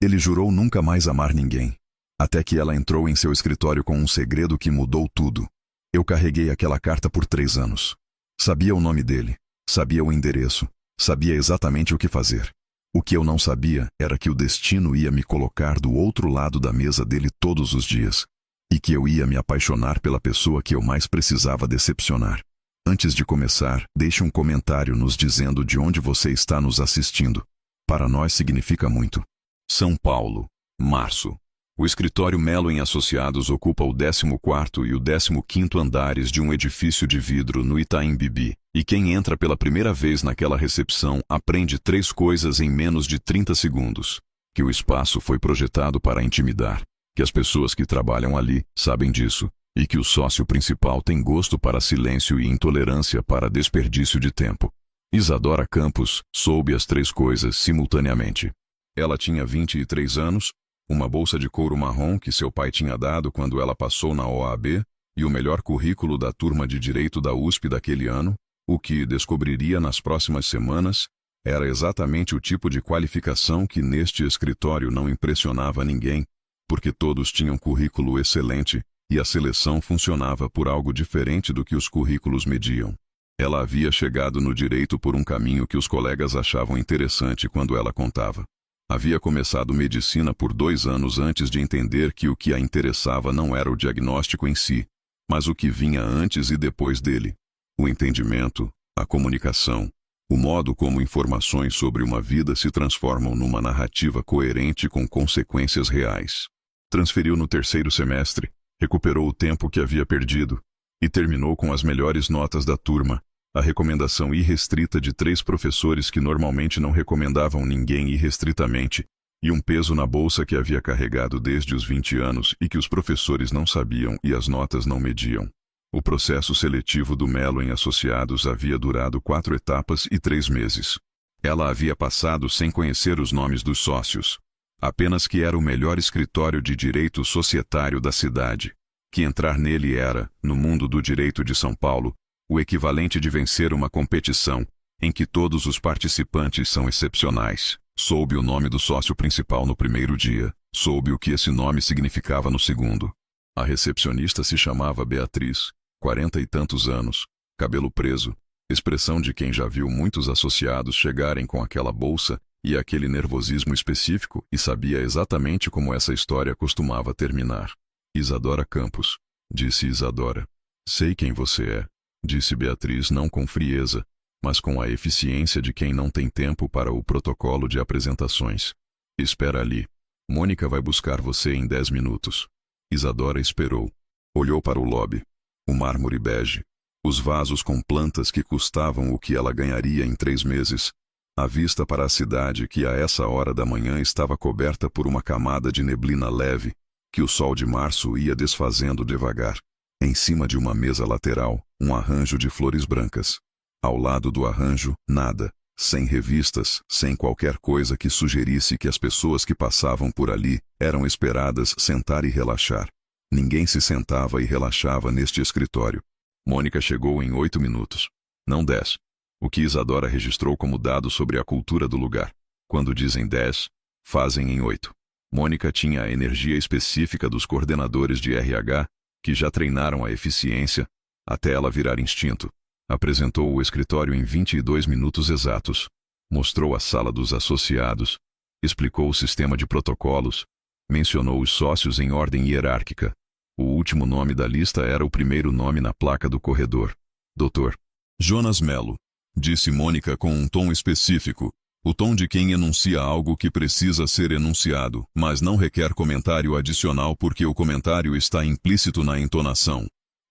Ele jurou nunca mais amar ninguém. Até que ela entrou em seu escritório com um segredo que mudou tudo. Eu carreguei aquela carta por 3 anos. Sabia o nome dele, sabia o endereço, sabia exatamente o que fazer. O que eu não sabia era que o destino ia me colocar do outro lado da mesa dele todos os dias. E que eu ia me apaixonar pela pessoa que eu mais precisava decepcionar. Antes de começar, deixe um comentário nos dizendo de onde você está nos assistindo. Para nós significa muito. São Paulo, março. O escritório Melo & Associados ocupa o 14º e o 15º andares de um edifício de vidro no Itaim Bibi, e quem entra pela primeira vez naquela recepção aprende 3 coisas em menos de 30 segundos. Que o espaço foi projetado para intimidar, que as pessoas que trabalham ali sabem disso, e que o sócio principal tem gosto para silêncio e intolerância para desperdício de tempo. Isadora Campos soube as 3 coisas simultaneamente. Ela tinha 23 anos, uma bolsa de couro marrom que seu pai tinha dado quando ela passou na OAB, e o melhor currículo da turma de Direito da USP daquele ano. O que descobriria nas próximas semanas era exatamente o tipo de qualificação que neste escritório não impressionava ninguém, porque todos tinham currículo excelente, e a seleção funcionava por algo diferente do que os currículos mediam. Ela havia chegado no direito por um caminho que os colegas achavam interessante quando ela contava. Havia começado medicina por 2 anos antes de entender que o que a interessava não era o diagnóstico em si, mas o que vinha antes e depois dele. O entendimento, a comunicação, o modo como informações sobre uma vida se transformam numa narrativa coerente com consequências reais. Transferiu no 3º semestre, recuperou o tempo que havia perdido, e terminou com as melhores notas da turma. A recomendação irrestrita de 3 professores que normalmente não recomendavam ninguém irrestritamente, e um peso na bolsa que havia carregado desde os 20 anos e que os professores não sabiam e as notas não mediam. O processo seletivo do Melo & Associados havia durado 4 etapas e 3 meses. Ela havia passado sem conhecer os nomes dos sócios. Apenas que era o melhor escritório de direito societário da cidade. Que entrar nele era, no mundo do direito de São Paulo, o equivalente de vencer uma competição, em que todos os participantes são excepcionais. Soube o nome do sócio principal no primeiro dia, soube o que esse nome significava no segundo. A recepcionista se chamava Beatriz, 40 e tantos anos, cabelo preso, expressão de quem já viu muitos associados chegarem com aquela bolsa e aquele nervosismo específico e sabia exatamente como essa história costumava terminar. Isadora Campos, disse Isadora. Sei quem você é. Disse Beatriz não com frieza, mas com a eficiência de quem não tem tempo para o protocolo de apresentações. Espera ali. Mônica vai buscar você em 10 minutos. Isadora esperou. Olhou para o lobby. O mármore bege. Os vasos com plantas que custavam o que ela ganharia em 3 meses. A vista para a cidade que a essa hora da manhã estava coberta por uma camada de neblina leve, que o sol de março ia desfazendo devagar. Em cima de uma mesa lateral, um arranjo de flores brancas. Ao lado do arranjo, nada, sem revistas, sem qualquer coisa que sugerisse que as pessoas que passavam por ali eram esperadas sentar e relaxar. Ninguém se sentava e relaxava neste escritório. Mônica chegou em 8 minutos. Não 10. O que Isadora registrou como dado sobre a cultura do lugar. Quando dizem 10, fazem em 8. Mônica tinha a energia específica dos coordenadores de RH, que já treinaram a eficiência, até ela virar instinto. Apresentou o escritório em 22 minutos exatos. Mostrou a sala dos associados. Explicou o sistema de protocolos. Mencionou os sócios em ordem hierárquica. O último nome da lista era o primeiro nome na placa do corredor. Dr. Jonas Melo, disse Mônica com um tom específico. O tom de quem enuncia algo que precisa ser enunciado, mas não requer comentário adicional porque o comentário está implícito na entonação.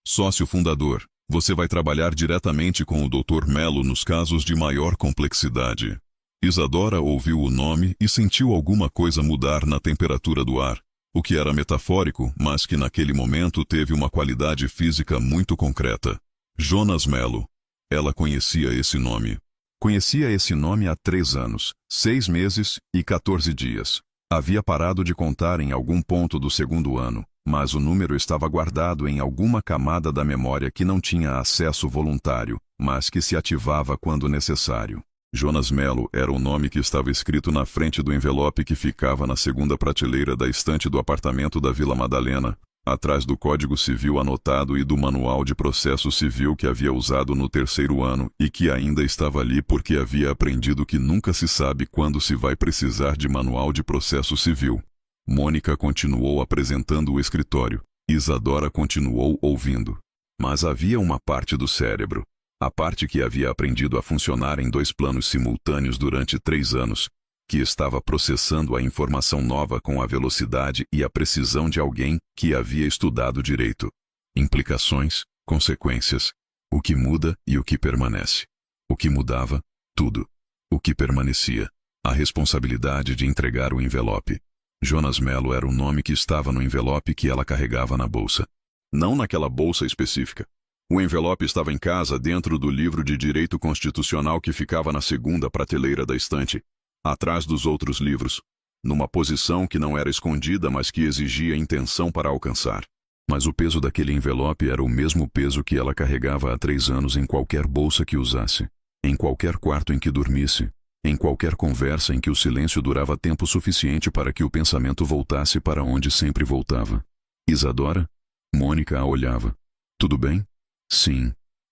Sócio fundador, você vai trabalhar diretamente com o Dr. Melo nos casos de maior complexidade. Isadora ouviu o nome e sentiu alguma coisa mudar na temperatura do ar, o que era metafórico, mas que naquele momento teve uma qualidade física muito concreta. Jonas Melo. Ela conhecia esse nome. Conhecia esse nome há 3 anos, 6 meses e 14 dias. Havia parado de contar em algum ponto do segundo ano, mas o número estava guardado em alguma camada da memória que não tinha acesso voluntário, mas que se ativava quando necessário. Jonas Melo era o nome que estava escrito na frente do envelope que ficava na segunda prateleira da estante do apartamento da Vila Madalena, atrás do Código Civil anotado e do Manual de Processo Civil que havia usado no 3º ano e que ainda estava ali porque havia aprendido que nunca se sabe quando se vai precisar de Manual de Processo Civil. Mônica continuou apresentando o escritório. Isadora continuou ouvindo. Mas havia uma parte do cérebro, a parte que havia aprendido a funcionar em 2 planos simultâneos durante 3 anos, que estava processando a informação nova com a velocidade e a precisão de alguém que havia estudado direito. Implicações, consequências, o que muda e o que permanece. O que mudava, tudo. O que permanecia, a responsabilidade de entregar o envelope. Jonas Melo era o nome que estava no envelope que ela carregava na bolsa. Não naquela bolsa específica. O envelope estava em casa dentro do livro de direito constitucional que ficava na segunda prateleira da estante, atrás dos outros livros, numa posição que não era escondida, mas que exigia intenção para alcançar. Mas o peso daquele envelope era o mesmo peso que ela carregava há 3 anos em qualquer bolsa que usasse, em qualquer quarto em que dormisse, em qualquer conversa em que o silêncio durava tempo suficiente para que o pensamento voltasse para onde sempre voltava. Isadora? Mônica a olhava. Tudo bem? Sim,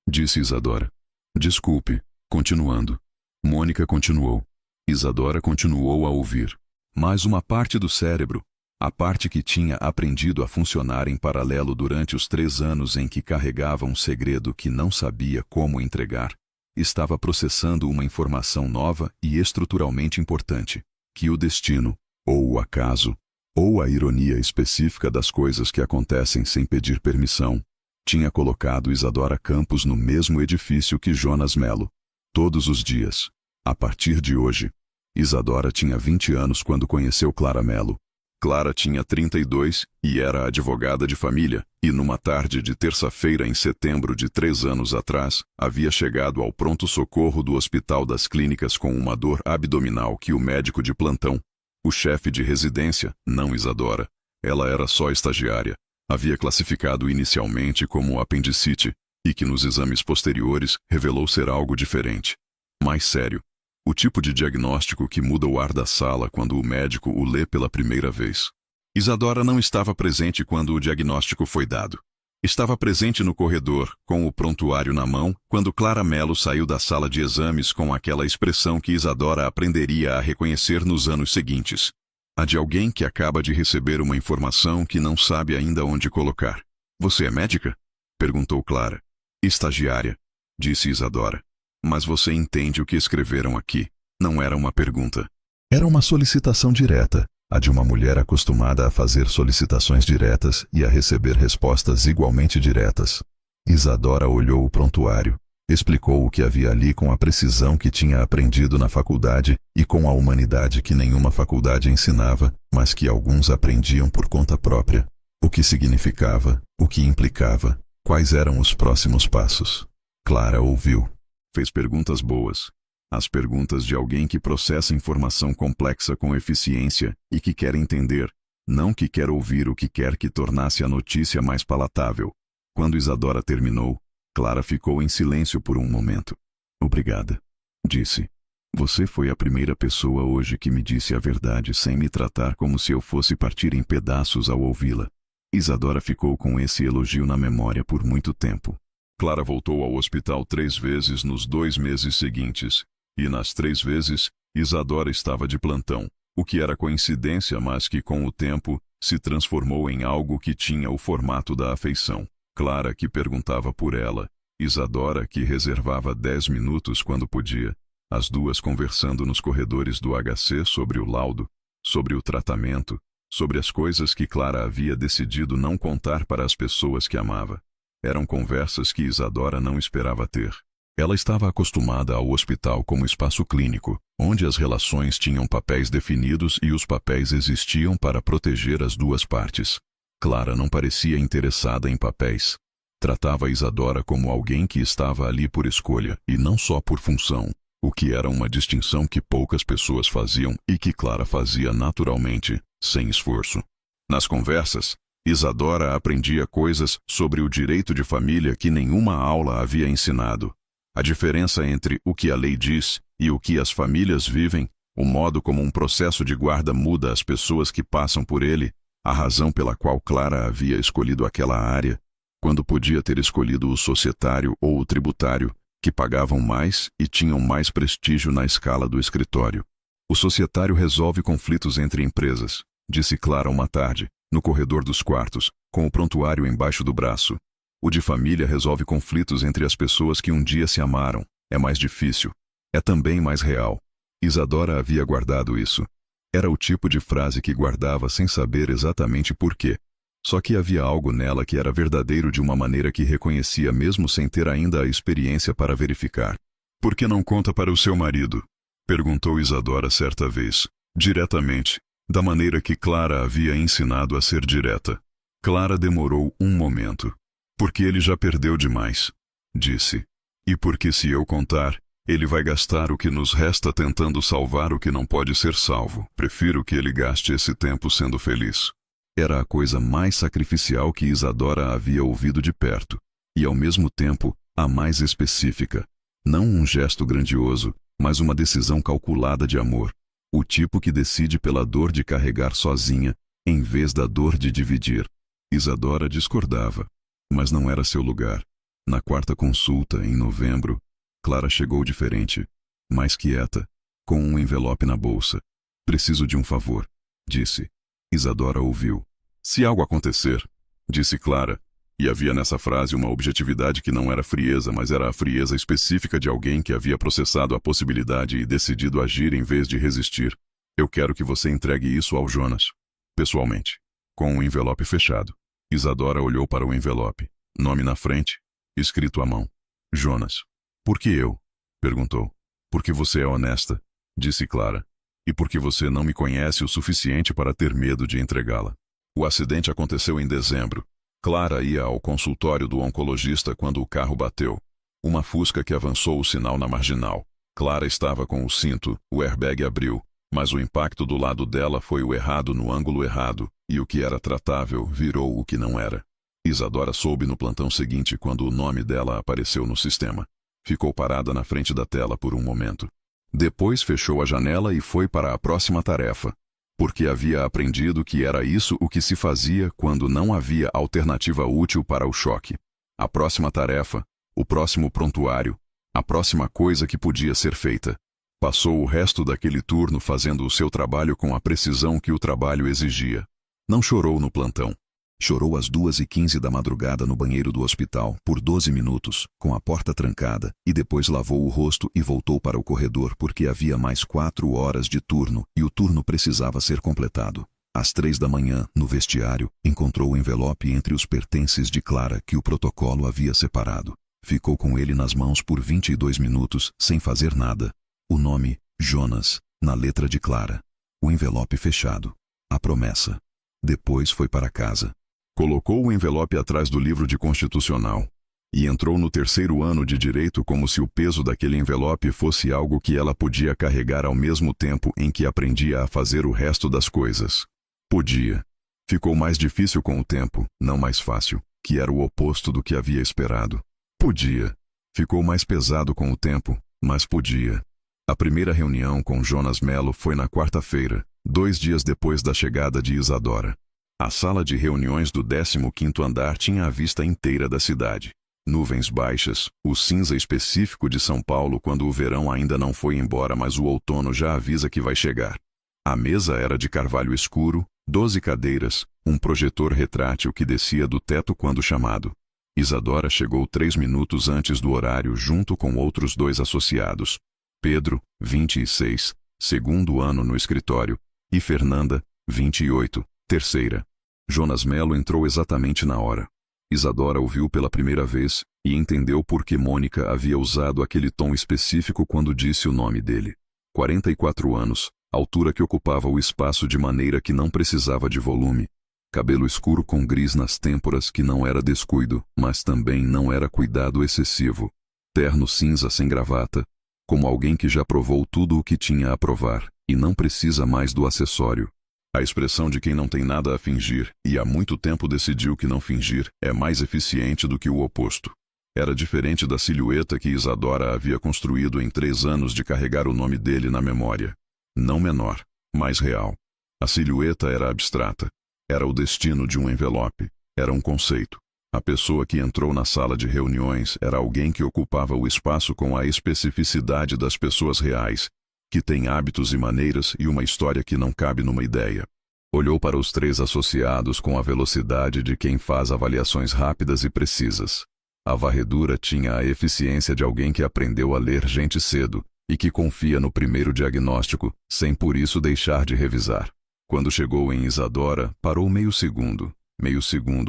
disse Isadora. Desculpe, continuando. Mônica continuou. Isadora continuou a ouvir. Mais uma parte do cérebro, a parte que tinha aprendido a funcionar em paralelo durante os 3 anos em que carregava um segredo que não sabia como entregar, estava processando uma informação nova e estruturalmente importante, que o destino, ou o acaso, ou a ironia específica das coisas que acontecem sem pedir permissão, tinha colocado Isadora Campos no mesmo edifício que Jonas Melo, todos os dias. A partir de hoje, Isadora tinha 20 anos quando conheceu Clara Melo. Clara tinha 32 e era advogada de família, e numa tarde de terça-feira em setembro de 3 anos atrás, havia chegado ao pronto-socorro do Hospital das Clínicas com uma dor abdominal que o médico de plantão, o chefe de residência, não Isadora, ela era só estagiária, havia classificado inicialmente como apendicite, e que nos exames posteriores revelou ser algo diferente. Mais sério. O tipo de diagnóstico que muda o ar da sala quando o médico o lê pela primeira vez. Isadora não estava presente quando o diagnóstico foi dado. Estava presente no corredor, com o prontuário na mão, quando Clara Melo saiu da sala de exames com aquela expressão que Isadora aprenderia a reconhecer nos anos seguintes. A de alguém que acaba de receber uma informação que não sabe ainda onde colocar. Você é médica? Perguntou Clara. Estagiária, disse Isadora. Mas você entende o que escreveram aqui? Não era uma pergunta. Era uma solicitação direta, a de uma mulher acostumada a fazer solicitações diretas e a receber respostas igualmente diretas. Isadora olhou o prontuário, explicou o que havia ali com a precisão que tinha aprendido na faculdade e com a humanidade que nenhuma faculdade ensinava, mas que alguns aprendiam por conta própria. O que significava, o que implicava, quais eram os próximos passos. Clara ouviu. Fez perguntas boas. As perguntas de alguém que processa informação complexa com eficiência e que quer entender, não que quer ouvir o que quer que tornasse a notícia mais palatável. Quando Isadora terminou, Clara ficou em silêncio por um momento. Obrigada, disse. Você foi a primeira pessoa hoje que me disse a verdade sem me tratar como se eu fosse partir em pedaços ao ouvi-la. Isadora ficou com esse elogio na memória por muito tempo. Clara voltou ao hospital 3 vezes nos 2 meses seguintes, e nas 3 vezes, Isadora estava de plantão, o que era coincidência, mas que com o tempo, se transformou em algo que tinha o formato da afeição. Clara que perguntava por ela, Isadora que reservava 10 minutos quando podia, as duas conversando nos corredores do HC sobre o laudo, sobre o tratamento, sobre as coisas que Clara havia decidido não contar para as pessoas que amava. Eram conversas que Isadora não esperava ter. Ela estava acostumada ao hospital como espaço clínico, onde as relações tinham papéis definidos e os papéis existiam para proteger as duas partes. Clara não parecia interessada em papéis. Tratava Isadora como alguém que estava ali por escolha e não só por função, o que era uma distinção que poucas pessoas faziam e que Clara fazia naturalmente, sem esforço. Nas conversas, Isadora aprendia coisas sobre o direito de família que nenhuma aula havia ensinado. A diferença entre o que a lei diz E o que as famílias vivem, o modo como um processo de guarda muda as pessoas que passam por ele, a razão pela qual Clara havia escolhido aquela área, quando podia ter escolhido o societário ou o tributário, que pagavam mais e tinham mais prestígio na escala do escritório. O societário resolve conflitos entre empresas, disse Clara uma tarde, no corredor dos quartos, com o prontuário embaixo do braço. O de família resolve conflitos entre as pessoas que um dia se amaram. É mais difícil. É também mais real. Isadora havia guardado isso. Era o tipo de frase que guardava sem saber exatamente por quê. Só que havia algo nela que era verdadeiro de uma maneira que reconhecia mesmo sem ter ainda a experiência para verificar. Por que não conta para o seu marido? Perguntou Isadora certa vez, diretamente, da maneira que Clara havia ensinado a ser direta. Clara demorou um momento. Porque ele já perdeu demais, disse. E porque se eu contar, ele vai gastar o que nos resta tentando salvar o que não pode ser salvo. Prefiro que ele gaste esse tempo sendo feliz. Era a coisa mais sacrificial que Isadora havia ouvido de perto, e ao mesmo tempo, a mais específica. Não um gesto grandioso, mas uma decisão calculada de amor. O tipo que decide pela dor de carregar sozinha, em vez da dor de dividir. Isadora discordava. Mas não era seu lugar. Na quarta consulta, em novembro, Clara chegou diferente, mais quieta, com um envelope na bolsa. Preciso de um favor, disse. Isadora ouviu. Se algo acontecer, disse Clara, e havia nessa frase uma objetividade que não era frieza, mas era a frieza específica de alguém que havia processado a possibilidade e decidido agir em vez de resistir. Eu quero que você entregue isso ao Jonas, pessoalmente, com um envelope fechado. Isadora olhou para o envelope. Nome na frente, escrito à mão. Jonas. Por que eu? Perguntou. Porque você é honesta, disse Clara. E porque você não me conhece o suficiente para ter medo de entregá-la. O acidente aconteceu em dezembro. Clara ia ao consultório do oncologista quando o carro bateu. Uma Fusca que avançou o sinal na marginal. Clara estava com o cinto, o airbag abriu, mas o impacto do lado dela foi o errado no ângulo errado, e o que era tratável virou o que não era. Isadora soube no plantão seguinte quando o nome dela apareceu no sistema. Ficou parada na frente da tela por um momento. Depois fechou a janela e foi para a próxima tarefa, porque havia aprendido que era isso o que se fazia quando não havia alternativa útil para o choque. A próxima tarefa, o próximo prontuário, a próxima coisa que podia ser feita. Passou o resto daquele turno fazendo o seu trabalho com a precisão que o trabalho exigia. Não chorou no plantão. Chorou às 2h15 da madrugada no banheiro do hospital, por 12 minutos, com a porta trancada, e depois lavou o rosto e voltou para o corredor porque havia mais 4 horas de turno e o turno precisava ser completado. Às 3 da manhã, no vestiário, encontrou o envelope entre os pertences de Clara que o protocolo havia separado. Ficou com ele nas mãos por 22 minutos, sem fazer nada. O nome, Jonas, na letra de Clara. O envelope fechado. A promessa. Depois foi para casa. Colocou o envelope atrás do livro de constitucional. E entrou no 3º ano de direito como se o peso daquele envelope fosse algo que ela podia carregar ao mesmo tempo em que aprendia a fazer o resto das coisas. Podia. Ficou mais difícil com o tempo, não mais fácil, que era o oposto do que havia esperado. Podia. Ficou mais pesado com o tempo, mas podia. A primeira reunião com Jonas Mello foi na quarta-feira, 2 dias depois da chegada de Isadora. A sala de reuniões do 15º andar tinha a vista inteira da cidade. Nuvens baixas, o cinza específico de São Paulo quando o verão ainda não foi embora, mas o outono já avisa que vai chegar. A mesa era de carvalho escuro, 12 cadeiras, um projetor retrátil que descia do teto quando chamado. Isadora chegou 3 minutos antes do horário junto com outros 2 associados. Pedro, 26, segundo ano no escritório, e Fernanda, 28, terceira. Jonas Mello entrou exatamente na hora. Isadora ouviu pela primeira vez e entendeu por que Mônica havia usado aquele tom específico quando disse o nome dele. 44 anos, altura que ocupava o espaço de maneira que não precisava de volume. Cabelo escuro com gris nas têmporas que não era descuido, mas também não era cuidado excessivo. Terno cinza sem gravata, como alguém que já provou tudo o que tinha a provar e não precisa mais do acessório. A expressão de quem não tem nada a fingir e há muito tempo decidiu que não fingir é mais eficiente do que o oposto. Era diferente da silhueta que Isadora havia construído em 3 anos de carregar o nome dele na memória. Não menor, mas real. A silhueta era abstrata. Era o destino de um envelope. Era um conceito. A pessoa que entrou na sala de reuniões era alguém que ocupava o espaço com a especificidade das pessoas reais, que têm hábitos e maneiras e uma história que não cabe numa ideia. Olhou para os 3 associados com a velocidade de quem faz avaliações rápidas e precisas. A varredura tinha a eficiência de alguém que aprendeu a ler gente cedo e que confia no primeiro diagnóstico, sem por isso deixar de revisar. Quando chegou em Isadora, parou meio segundo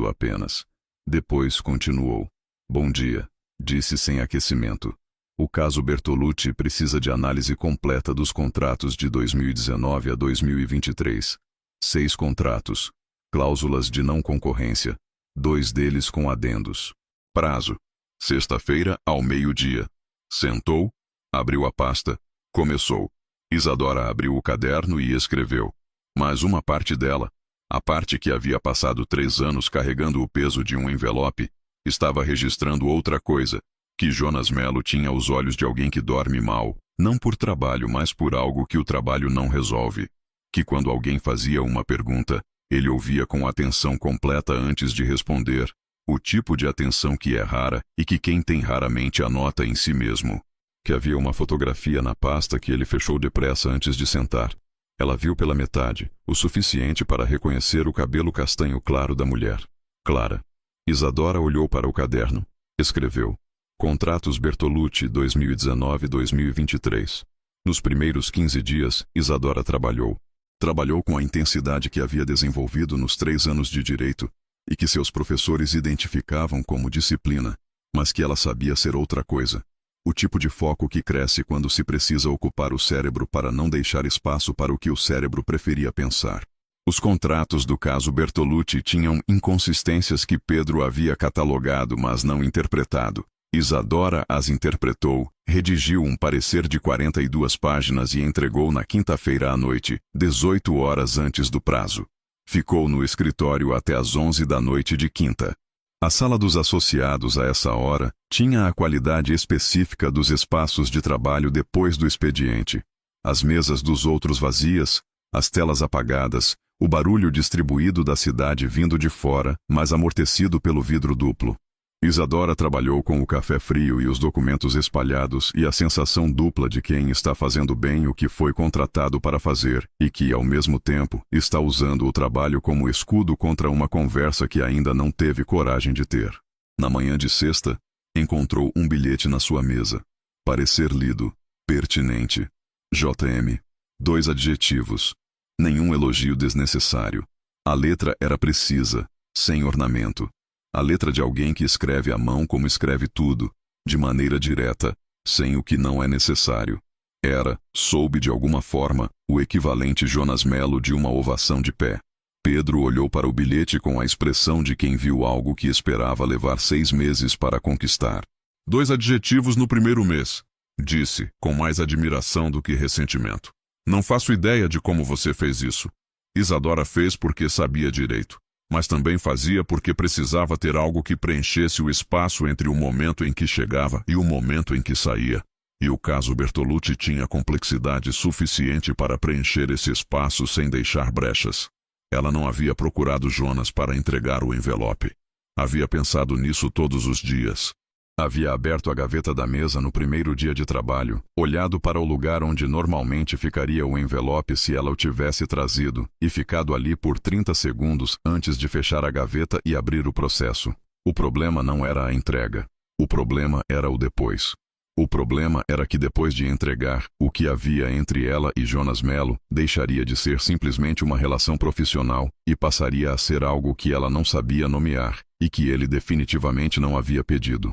apenas. Depois continuou. Bom dia, disse sem aquecimento. O caso Bertolucci precisa de análise completa dos contratos de 2019 a 2023. 6 contratos. Cláusulas de não concorrência. 2 deles com adendos. Prazo: sexta-feira ao meio-dia. Sentou, abriu a pasta, começou. Isadora abriu o caderno e escreveu. Mas uma parte dela, a parte que havia passado 3 anos carregando o peso de um envelope, estava registrando outra coisa, que Jonas Melo tinha os olhos de alguém que dorme mal, não por trabalho, mas por algo que o trabalho não resolve. Que quando alguém fazia uma pergunta, ele ouvia com atenção completa antes de responder, o tipo de atenção que é rara e que quem tem raramente anota em si mesmo. Que havia uma fotografia na pasta que ele fechou depressa antes de sentar. Ela viu pela metade, o suficiente para reconhecer o cabelo castanho claro da mulher. Clara. Isadora olhou para o caderno. Escreveu. Contratos Bertolucci 2019-2023. Nos primeiros 15 dias, Isadora trabalhou. Trabalhou com a intensidade que havia desenvolvido nos 3 anos de direito e que seus professores identificavam como disciplina, mas que ela sabia ser outra coisa. O tipo de foco que cresce quando se precisa ocupar o cérebro para não deixar espaço para o que o cérebro preferia pensar. Os contratos do caso Bertolucci tinham inconsistências que Pedro havia catalogado, mas não interpretado. Isadora as interpretou, redigiu um parecer de 42 páginas e entregou na quinta-feira à noite, 18 horas antes do prazo. Ficou no escritório até às 11 da noite de quinta. A sala dos associados a essa hora tinha a qualidade específica dos espaços de trabalho depois do expediente. As mesas dos outros vazias, as telas apagadas, o barulho distribuído da cidade vindo de fora, mas amortecido pelo vidro duplo. Isadora trabalhou com o café frio e os documentos espalhados e a sensação dupla de quem está fazendo bem o que foi contratado para fazer e que, ao mesmo tempo, está usando o trabalho como escudo contra uma conversa que ainda não teve coragem de ter. Na manhã de sexta, encontrou um bilhete na sua mesa. Parecer lido. Pertinente. JM. 2 adjetivos. Nenhum elogio desnecessário. A letra era precisa, sem ornamento. A letra de alguém que escreve à mão como escreve tudo, de maneira direta, sem o que não é necessário. Era, soube de alguma forma, o equivalente Jonas Melo de uma ovação de pé. Pedro olhou para o bilhete com a expressão de quem viu algo que esperava levar 6 meses para conquistar. 2 adjetivos no primeiro mês, disse, com mais admiração do que ressentimento. Não faço ideia de como você fez isso. Isadora fez porque sabia direito. Mas também fazia porque precisava ter algo que preenchesse o espaço entre o momento em que chegava e o momento em que saía. E o caso Bertolucci tinha complexidade suficiente para preencher esse espaço sem deixar brechas. Ela não havia procurado Jonas para entregar o envelope. Havia pensado nisso todos os dias. Havia aberto a gaveta da mesa no primeiro dia de trabalho, olhado para o lugar onde normalmente ficaria o envelope se ela o tivesse trazido, e ficado ali por 30 segundos antes de fechar a gaveta e abrir o processo. O problema não era a entrega. O problema era o depois. O problema era que depois de entregar, o que havia entre ela e Jonas Melo deixaria de ser simplesmente uma relação profissional e passaria a ser algo que ela não sabia nomear e que ele definitivamente não havia pedido.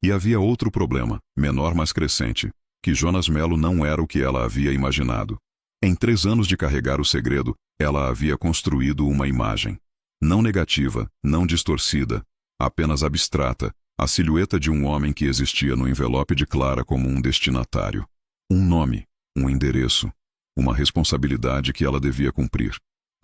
E havia outro problema, menor mas crescente, que Jonas Melo não era o que ela havia imaginado. Em 3 anos de carregar o segredo, ela havia construído uma imagem. Não negativa, não distorcida, apenas abstrata, a silhueta de um homem que existia no envelope de Clara como um destinatário. Um nome, um endereço, uma responsabilidade que ela devia cumprir.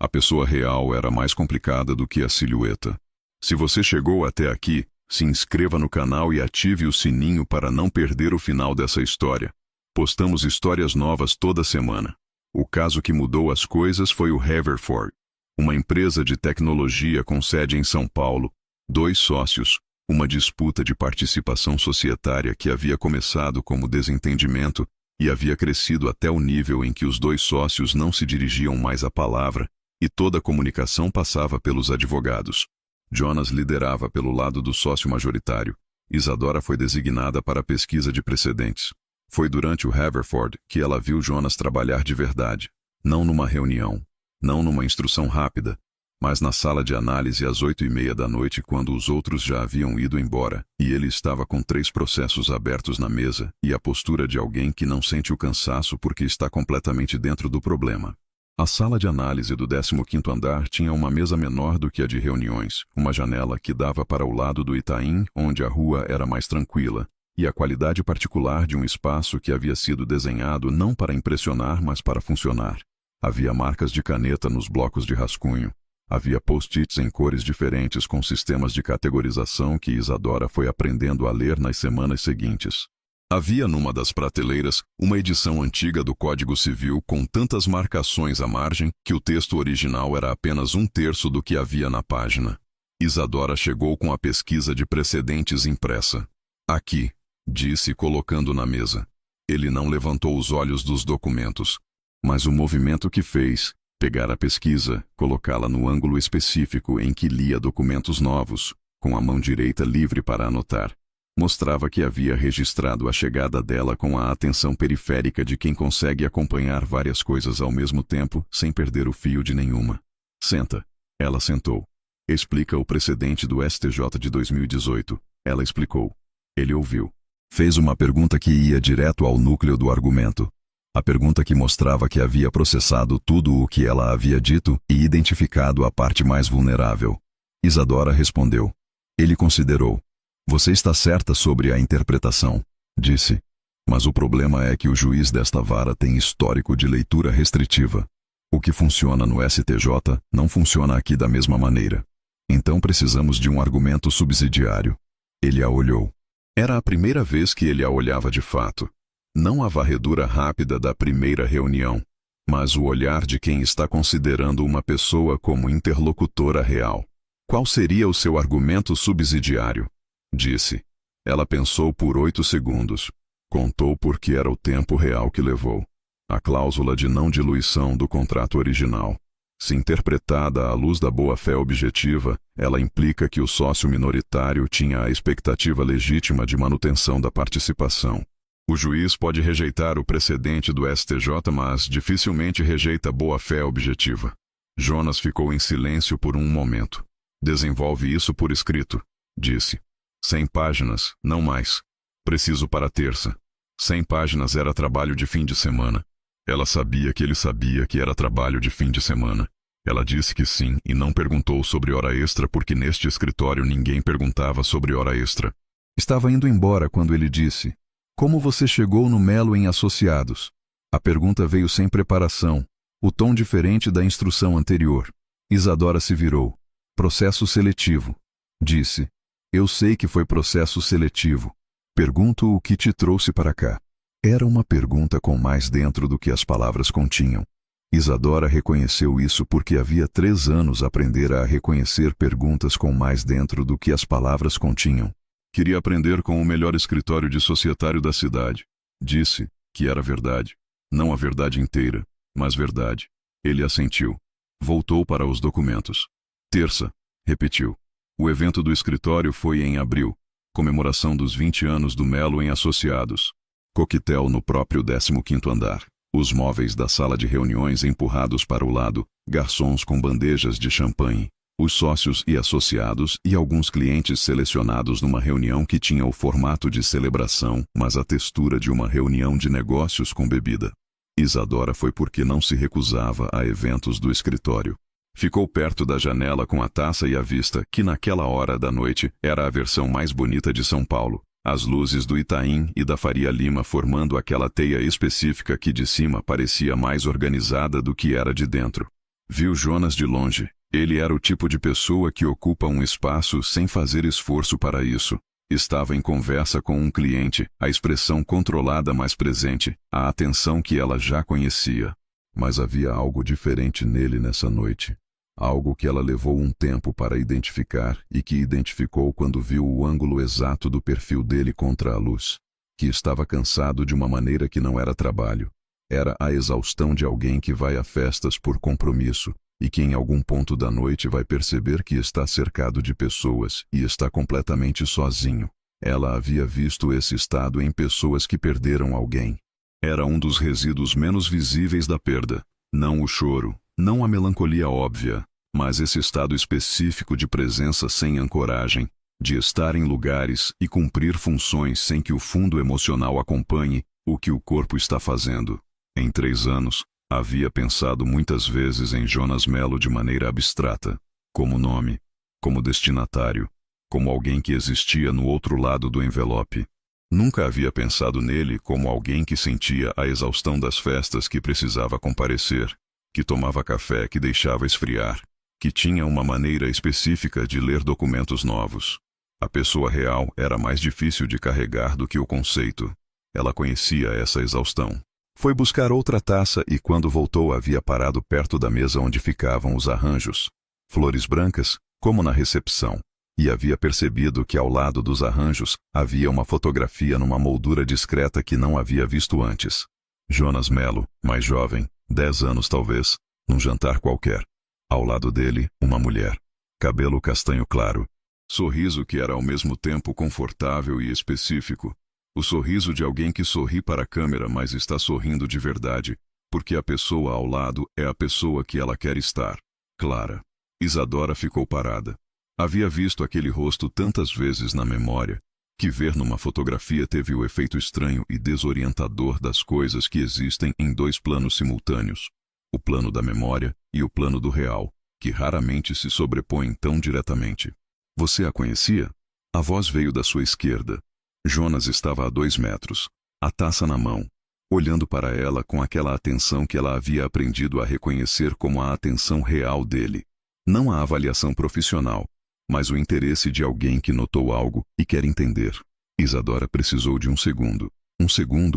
A pessoa real era mais complicada do que a silhueta. Se você chegou até aqui, Se inscreva no canal e ative o sininho para não perder o final dessa história. Postamos histórias novas toda semana. O caso que mudou as coisas foi o Haverford, uma empresa de tecnologia com sede em São Paulo, 2 sócios, uma disputa de participação societária que havia começado como desentendimento e havia crescido até o nível em que os 2 sócios não se dirigiam mais à palavra e toda a comunicação passava pelos advogados. Jonas liderava pelo lado do sócio majoritário. Isadora foi designada para a pesquisa de precedentes. Foi durante o Haverford que ela viu Jonas trabalhar de verdade, não numa reunião, não numa instrução rápida, mas na sala de análise às 8h30 da noite, quando os outros já haviam ido embora, e ele estava com 3 processos abertos na mesa e a postura de alguém que não sente o cansaço porque está completamente dentro do problema. A sala de análise do 15º andar tinha uma mesa menor do que a de reuniões, uma janela que dava para o lado do Itaim, onde a rua era mais tranquila, e a qualidade particular de um espaço que havia sido desenhado não para impressionar, mas para funcionar. Havia marcas de caneta nos blocos de rascunho. Havia post-its em cores diferentes com sistemas de categorização que Isadora foi aprendendo a ler nas semanas seguintes. Havia numa das prateleiras uma edição antiga do Código Civil com tantas marcações à margem que o texto original era apenas 1/3 do que havia na página. Isadora chegou com a pesquisa de precedentes impressa. Aqui, disse colocando na mesa. Ele não levantou os olhos dos documentos, mas o movimento que fez, pegar a pesquisa, colocá-la no ângulo específico em que lia documentos novos, com a mão direita livre para anotar, mostrava que havia registrado a chegada dela com a atenção periférica de quem consegue acompanhar várias coisas ao mesmo tempo sem perder o fio de nenhuma. Senta. Ela sentou. Explica o precedente do STJ de 2018. Ela explicou. Ele ouviu. Fez uma pergunta que ia direto ao núcleo do argumento. A pergunta que mostrava que havia processado tudo o que ela havia dito e identificado a parte mais vulnerável. Isadora respondeu. Ele considerou. Você está certa sobre a interpretação, disse. Mas o problema é que o juiz desta vara tem histórico de leitura restritiva. O que funciona no STJ não funciona aqui da mesma maneira. Então precisamos de um argumento subsidiário. Ele a olhou. Era a primeira vez que ele a olhava de fato. Não a varredura rápida da primeira reunião, mas o olhar de quem está considerando uma pessoa como interlocutora real. Qual seria o seu argumento subsidiário? Disse. Ela pensou por 8 segundos. Contou porque era o tempo real que levou. A cláusula de não diluição do contrato original. Se interpretada à luz da boa-fé objetiva, ela implica que o sócio minoritário tinha a expectativa legítima de manutenção da participação. O juiz pode rejeitar o precedente do STJ, mas dificilmente rejeita a boa-fé objetiva. Jonas ficou em silêncio por um momento. Desenvolve isso por escrito, disse. 100 páginas, não mais. Preciso para terça. 100 páginas era trabalho de fim de semana. Ela sabia que ele sabia que era trabalho de fim de semana. Ela disse que sim e não perguntou sobre hora extra porque neste escritório ninguém perguntava sobre hora extra. Estava indo embora quando ele disse: Como você chegou no Melo em Associados? A pergunta veio sem preparação, o tom diferente da instrução anterior. Isadora se virou. Processo seletivo. Disse. Eu sei que foi processo seletivo. Pergunto o que te trouxe para cá. Era uma pergunta com mais dentro do que as palavras continham. Isadora reconheceu isso porque havia 3 anos aprendera a reconhecer perguntas com mais dentro do que as palavras continham. Queria aprender com o melhor escritório de societário da cidade. Disse que era verdade. Não a verdade inteira, mas verdade. Ele assentiu. Voltou para os documentos. Terça, repetiu. O evento do escritório foi em abril. Comemoração dos 20 anos do Melo em Associados. Coquetel no próprio 15º andar. Os móveis da sala de reuniões empurrados para o lado, garçons com bandejas de champanhe. Os sócios e associados e alguns clientes selecionados numa reunião que tinha o formato de celebração, mas a textura de uma reunião de negócios com bebida. Isadora foi porque não se recusava a eventos do escritório. Ficou perto da janela com a taça e a vista, que naquela hora da noite era a versão mais bonita de São Paulo. As luzes do Itaim e da Faria Lima formando aquela teia específica que de cima parecia mais organizada do que era de dentro. Viu Jonas de longe. Ele era o tipo de pessoa que ocupa um espaço sem fazer esforço para isso. Estava em conversa com um cliente, a expressão controlada mais presente, a atenção que ela já conhecia. Mas havia algo diferente nele nessa noite. Algo que ela levou um tempo para identificar e que identificou quando viu o ângulo exato do perfil dele contra a luz. Que estava cansado de uma maneira que não era trabalho. Era a exaustão de alguém que vai a festas por compromisso e que em algum ponto da noite vai perceber que está cercado de pessoas e está completamente sozinho. Ela havia visto esse estado em pessoas que perderam alguém. Era um dos resíduos menos visíveis da perda. Não o choro, não a melancolia óbvia, mas esse estado específico de presença sem ancoragem, de estar em lugares e cumprir funções sem que o fundo emocional acompanhe o que o corpo está fazendo. Em 3 anos, havia pensado muitas vezes em Jonas Mello de maneira abstrata, como nome, como destinatário, como alguém que existia no outro lado do envelope. Nunca havia pensado nele como alguém que sentia a exaustão das festas que precisava comparecer, que tomava café que deixava esfriar, que tinha uma maneira específica de ler documentos novos. A pessoa real era mais difícil de carregar do que o conceito. Ela conhecia essa exaustão. Foi buscar outra taça e quando voltou havia parado perto da mesa onde ficavam os arranjos. Flores brancas, como na recepção. E havia percebido que ao lado dos arranjos havia uma fotografia numa moldura discreta que não havia visto antes. Jonas Mello, mais jovem, 10 anos talvez, num jantar qualquer. Ao lado dele, uma mulher. Cabelo castanho claro. Sorriso que era ao mesmo tempo confortável e específico. O sorriso de alguém que sorri para a câmera, mas está sorrindo de verdade, porque a pessoa ao lado é a pessoa que ela quer estar. Clara. Isadora ficou parada. Havia visto aquele rosto tantas vezes na memória, que ver numa fotografia teve o efeito estranho e desorientador das coisas que existem em 2 planos simultâneos. O plano da memória e o plano do real, que raramente se sobrepõem tão diretamente. Você a conhecia? A voz veio da sua esquerda. Jonas estava a 2 metros, a taça na mão, olhando para ela com aquela atenção que ela havia aprendido a reconhecer como a atenção real dele. Não a avaliação profissional, mas o interesse de alguém que notou algo e quer entender. Isadora precisou de um segundo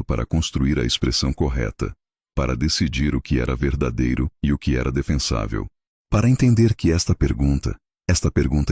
para construir a expressão correta, para decidir o que era verdadeiro e o que era defensável. Para entender que esta pergunta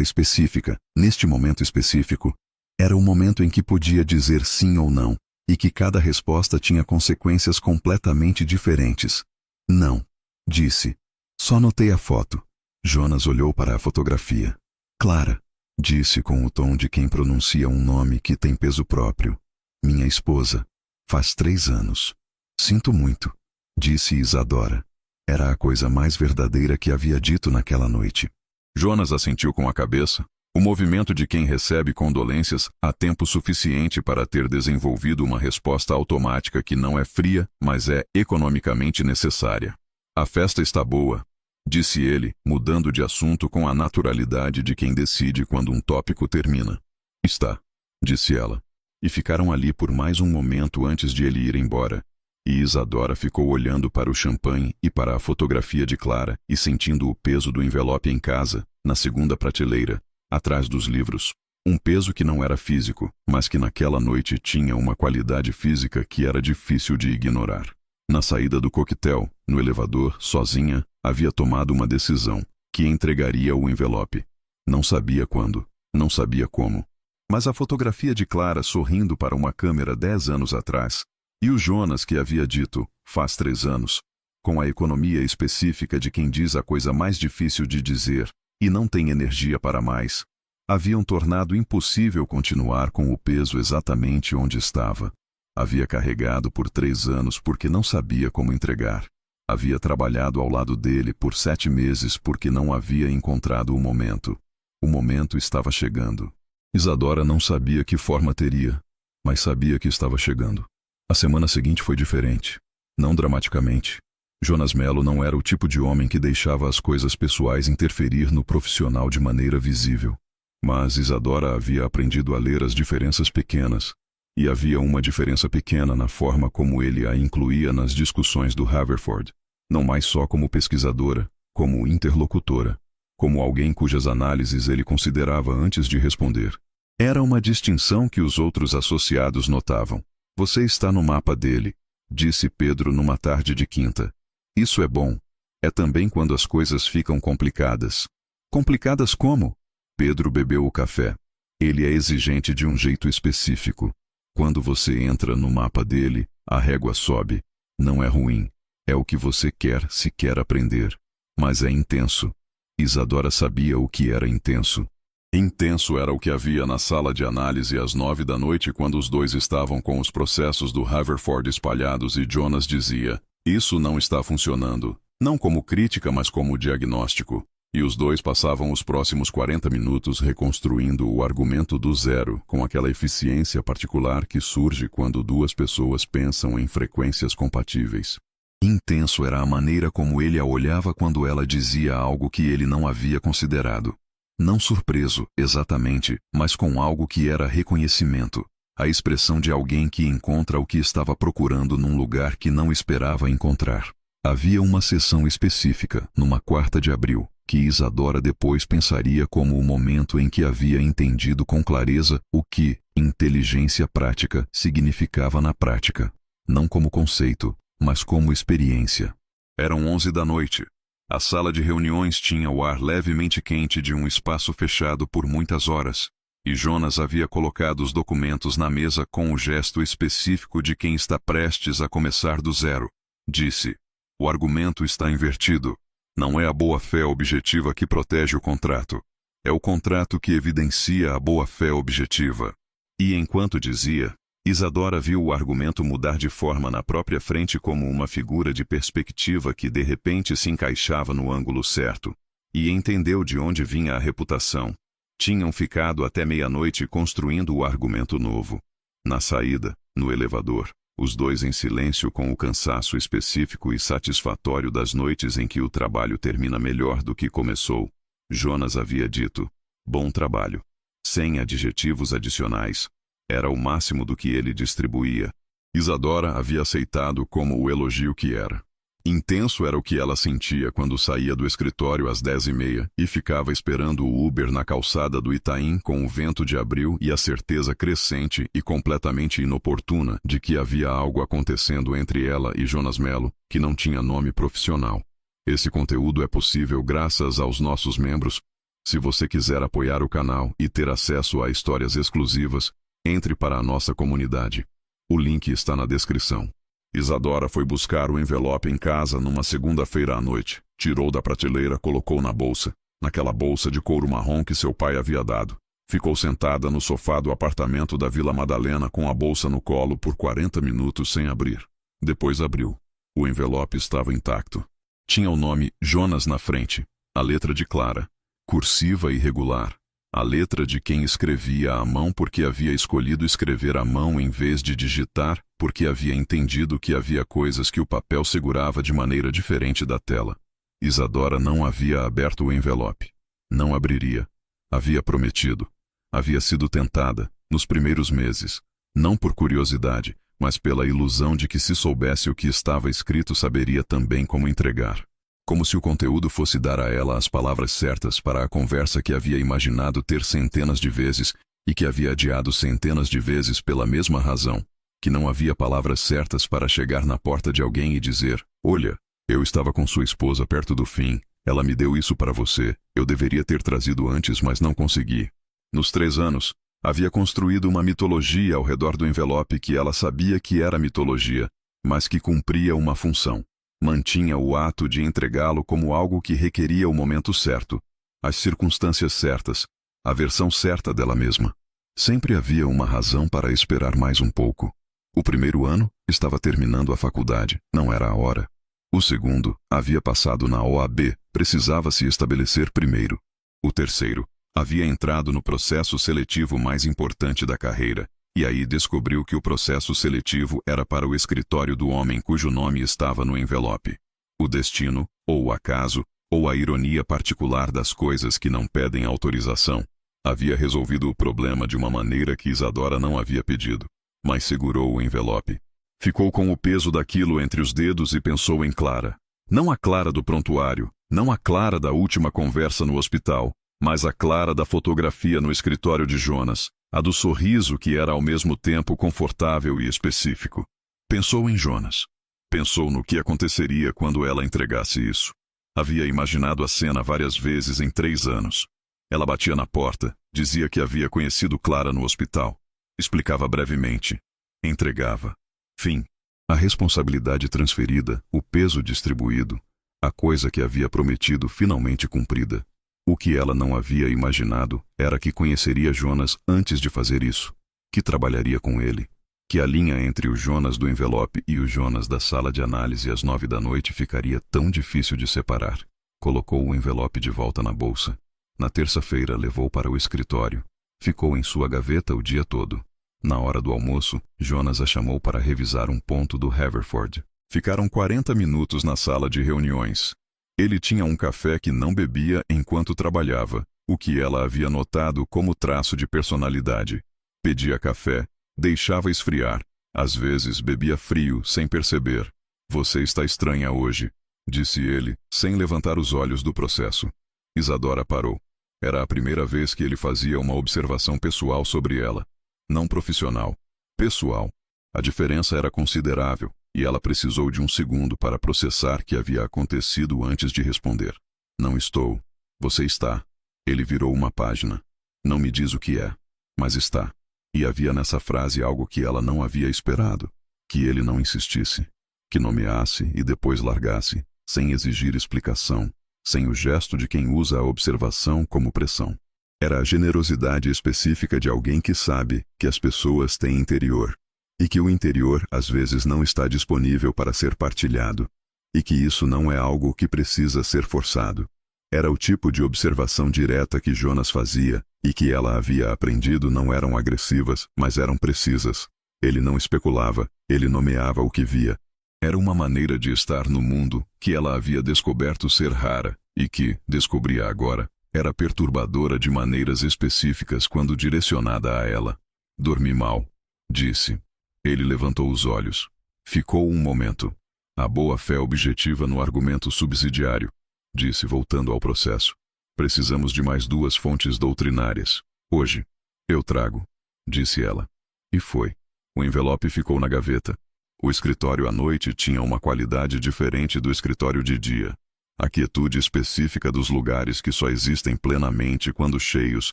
específica, neste momento específico, era o momento em que podia dizer sim ou não, e que cada resposta tinha consequências completamente diferentes. Não, disse. Só notei a foto. Jonas olhou para a fotografia. Clara, disse com o tom de quem pronuncia um nome que tem peso próprio. Minha esposa. Faz 3 anos. Sinto muito, disse Isadora. Era a coisa mais verdadeira que havia dito naquela noite. Jonas assentiu com a cabeça. O movimento de quem recebe condolências há tempo suficiente para ter desenvolvido uma resposta automática que não é fria, mas é economicamente necessária. A festa está boa, disse ele, mudando de assunto com a naturalidade de quem decide quando um tópico termina. Está, disse ela. E ficaram ali por mais um momento antes de ele ir embora. E Isadora ficou olhando para o champanhe e para a fotografia de Clara e sentindo o peso do envelope em casa, na segunda prateleira, atrás dos livros. Um peso que não era físico, mas que naquela noite tinha uma qualidade física que era difícil de ignorar. Na saída do coquetel, no elevador, sozinha, havia tomado uma decisão, que entregaria o envelope. Não sabia quando, não sabia como. Mas a fotografia de Clara sorrindo para uma câmera 10 anos atrás, e o Jonas que havia dito, faz 3 anos, com a economia específica de quem diz a coisa mais difícil de dizer, e não tem energia para mais, haviam tornado impossível continuar com o peso exatamente onde estava. Havia carregado por 3 anos porque não sabia como entregar. Havia trabalhado ao lado dele por 7 meses porque não havia encontrado o momento. O momento estava chegando. Isadora não sabia que forma teria, mas sabia que estava chegando. A semana seguinte foi diferente. Não dramaticamente. Jonas Mello não era o tipo de homem que deixava as coisas pessoais interferir no profissional de maneira visível. Mas Isadora havia aprendido a ler as diferenças pequenas, e havia uma diferença pequena na forma como ele a incluía nas discussões do Haverford, não mais só como pesquisadora, como interlocutora, como alguém cujas análises ele considerava antes de responder. Era uma distinção que os outros associados notavam. Você está no mapa dele, disse Pedro numa tarde de quinta. Isso é bom. É também quando as coisas ficam complicadas. Complicadas como? Pedro bebeu o café. Ele é exigente de um jeito específico. Quando você entra no mapa dele, a régua sobe. Não é ruim. É o que você quer se quer aprender. Mas é intenso. Isadora sabia o que era intenso. Intenso era o que havia na sala de análise às 9 da noite quando os dois estavam com os processos do Haverford espalhados e Jonas dizia: isso não está funcionando. Não como crítica, mas como diagnóstico. E os dois passavam os próximos 40 minutos reconstruindo o argumento do zero, com aquela eficiência particular que surge quando duas pessoas pensam em frequências compatíveis. Intenso era a maneira como ele a olhava quando ela dizia algo que ele não havia considerado. Não surpreso, exatamente, mas com algo que era reconhecimento. A expressão de alguém que encontra o que estava procurando num lugar que não esperava encontrar. Havia uma sessão específica, numa quarta de abril, que Isadora depois pensaria como o momento em que havia entendido com clareza o que inteligência prática significava na prática. Não como conceito, mas como experiência. Eram 11 da noite. A sala de reuniões tinha o ar levemente quente de um espaço fechado por muitas horas, e Jonas havia colocado os documentos na mesa com o gesto específico de quem está prestes a começar do zero. Disse: o argumento está invertido. Não é a boa-fé objetiva que protege o contrato. É o contrato que evidencia a boa-fé objetiva. E enquanto dizia, Isadora viu o argumento mudar de forma na própria frente como uma figura de perspectiva que de repente se encaixava no ângulo certo. E entendeu de onde vinha a reputação. Tinham ficado até meia-noite construindo o argumento novo. Na saída, no elevador, os dois em silêncio com o cansaço específico e satisfatório das noites em que o trabalho termina melhor do que começou, Jonas havia dito: bom trabalho. Sem adjetivos adicionais. Era o máximo do que ele distribuía. Isadora havia aceitado como o elogio que era. Intenso era o que ela sentia quando saía do escritório às 10h30 e ficava esperando o Uber na calçada do Itaim com o vento de abril e a certeza crescente e completamente inoportuna de que havia algo acontecendo entre ela e Jonas Mello, que não tinha nome profissional. Esse conteúdo é possível graças aos nossos membros. Se você quiser apoiar o canal e ter acesso a histórias exclusivas, entre para a nossa comunidade. O link está na descrição. Isadora foi buscar o envelope em casa numa segunda-feira à noite. Tirou da prateleira, colocou na bolsa. Naquela bolsa de couro marrom que seu pai havia dado. Ficou sentada no sofá do apartamento da Vila Madalena com a bolsa no colo por 40 minutos sem abrir. Depois abriu. O envelope estava intacto. Tinha o nome Jonas na frente. A letra de Clara. Cursiva irregular. A letra de quem escrevia à mão porque havia escolhido escrever à mão em vez de digitar, porque havia entendido que havia coisas que o papel segurava de maneira diferente da tela. Isadora não havia aberto o envelope. Não abriria. Havia prometido. Havia sido tentada, nos primeiros meses. Não por curiosidade, mas pela ilusão de que se soubesse o que estava escrito saberia também como entregar. Como se o conteúdo fosse dar a ela as palavras certas para a conversa que havia imaginado ter centenas de vezes e que havia adiado centenas de vezes pela mesma razão, que não havia palavras certas para chegar na porta de alguém e dizer: olha, eu estava com sua esposa perto do fim, ela me deu isso para você, eu deveria ter trazido antes, mas não consegui. Nos 3 anos, havia construído uma mitologia ao redor do envelope que ela sabia que era mitologia, mas que cumpria uma função. Mantinha o ato de entregá-lo como algo que requeria o momento certo, as circunstâncias certas, a versão certa dela mesma. Sempre havia uma razão para esperar mais um pouco. O primeiro ano, estava terminando a faculdade, não era a hora. O segundo, havia passado na OAB, precisava se estabelecer primeiro. O terceiro, havia entrado no processo seletivo mais importante da carreira, e aí descobriu que o processo seletivo era para o escritório do homem cujo nome estava no envelope. O destino, ou o acaso, ou a ironia particular das coisas que não pedem autorização, havia resolvido o problema de uma maneira que Isadora não havia pedido, mas segurou o envelope. Ficou com o peso daquilo entre os dedos e pensou em Clara. Não a Clara do prontuário, não a Clara da última conversa no hospital, mas a Clara da fotografia no escritório de Jonas, a do sorriso que era ao mesmo tempo confortável e específico. Pensou em Jonas. Pensou no que aconteceria quando ela entregasse isso. Havia imaginado a cena várias vezes em 3 anos. Ela batia na porta, dizia que havia conhecido Clara no hospital. Explicava brevemente. Entregava. Fim. A responsabilidade transferida, o peso distribuído, a coisa que havia prometido finalmente cumprida. O que ela não havia imaginado era que conheceria Jonas antes de fazer isso, que trabalharia com ele, que a linha entre o Jonas do envelope e o Jonas da sala de análise às 9 da noite ficaria tão difícil de separar. Colocou o envelope de volta na bolsa. Na terça-feira levou para o escritório. Ficou em sua gaveta o dia todo. Na hora do almoço, Jonas a chamou para revisar um ponto do Haverford. Ficaram 40 minutos na sala de reuniões. Ele tinha um café que não bebia enquanto trabalhava, o que ela havia notado como traço de personalidade. Pedia café, deixava esfriar. Às vezes bebia frio, sem perceber. Você está estranha hoje, disse ele, sem levantar os olhos do processo. Isadora parou. Era a primeira vez que ele fazia uma observação pessoal sobre ela. Não profissional. Pessoal. A diferença era considerável, e ela precisou de um segundo para processar que havia acontecido antes de responder. Não estou. Você está. Ele virou uma página. Não me diz o que é, mas está. E havia nessa frase algo que ela não havia esperado. Que ele não insistisse. Que nomeasse e depois largasse, sem exigir explicação, sem o gesto de quem usa a observação como pressão. Era a generosidade específica de alguém que sabe que as pessoas têm interior, e que o interior às vezes não está disponível para ser partilhado, e que isso não é algo que precisa ser forçado. Era o tipo de observação direta que Jonas fazia, e que ela havia aprendido não eram agressivas, mas eram precisas. Ele não especulava, ele nomeava o que via. Era uma maneira de estar no mundo que ela havia descoberto ser rara, e que, descobria agora, era perturbadora de maneiras específicas quando direcionada a ela. Dormi mal, disse. Ele levantou os olhos. Ficou um momento. A boa-fé objetiva no argumento subsidiário, disse voltando ao processo. Precisamos de mais 2 fontes doutrinárias. Hoje. Eu trago, disse ela. E foi. O envelope ficou na gaveta. O escritório à noite tinha uma qualidade diferente do escritório de dia. A quietude específica dos lugares que só existem plenamente quando cheios,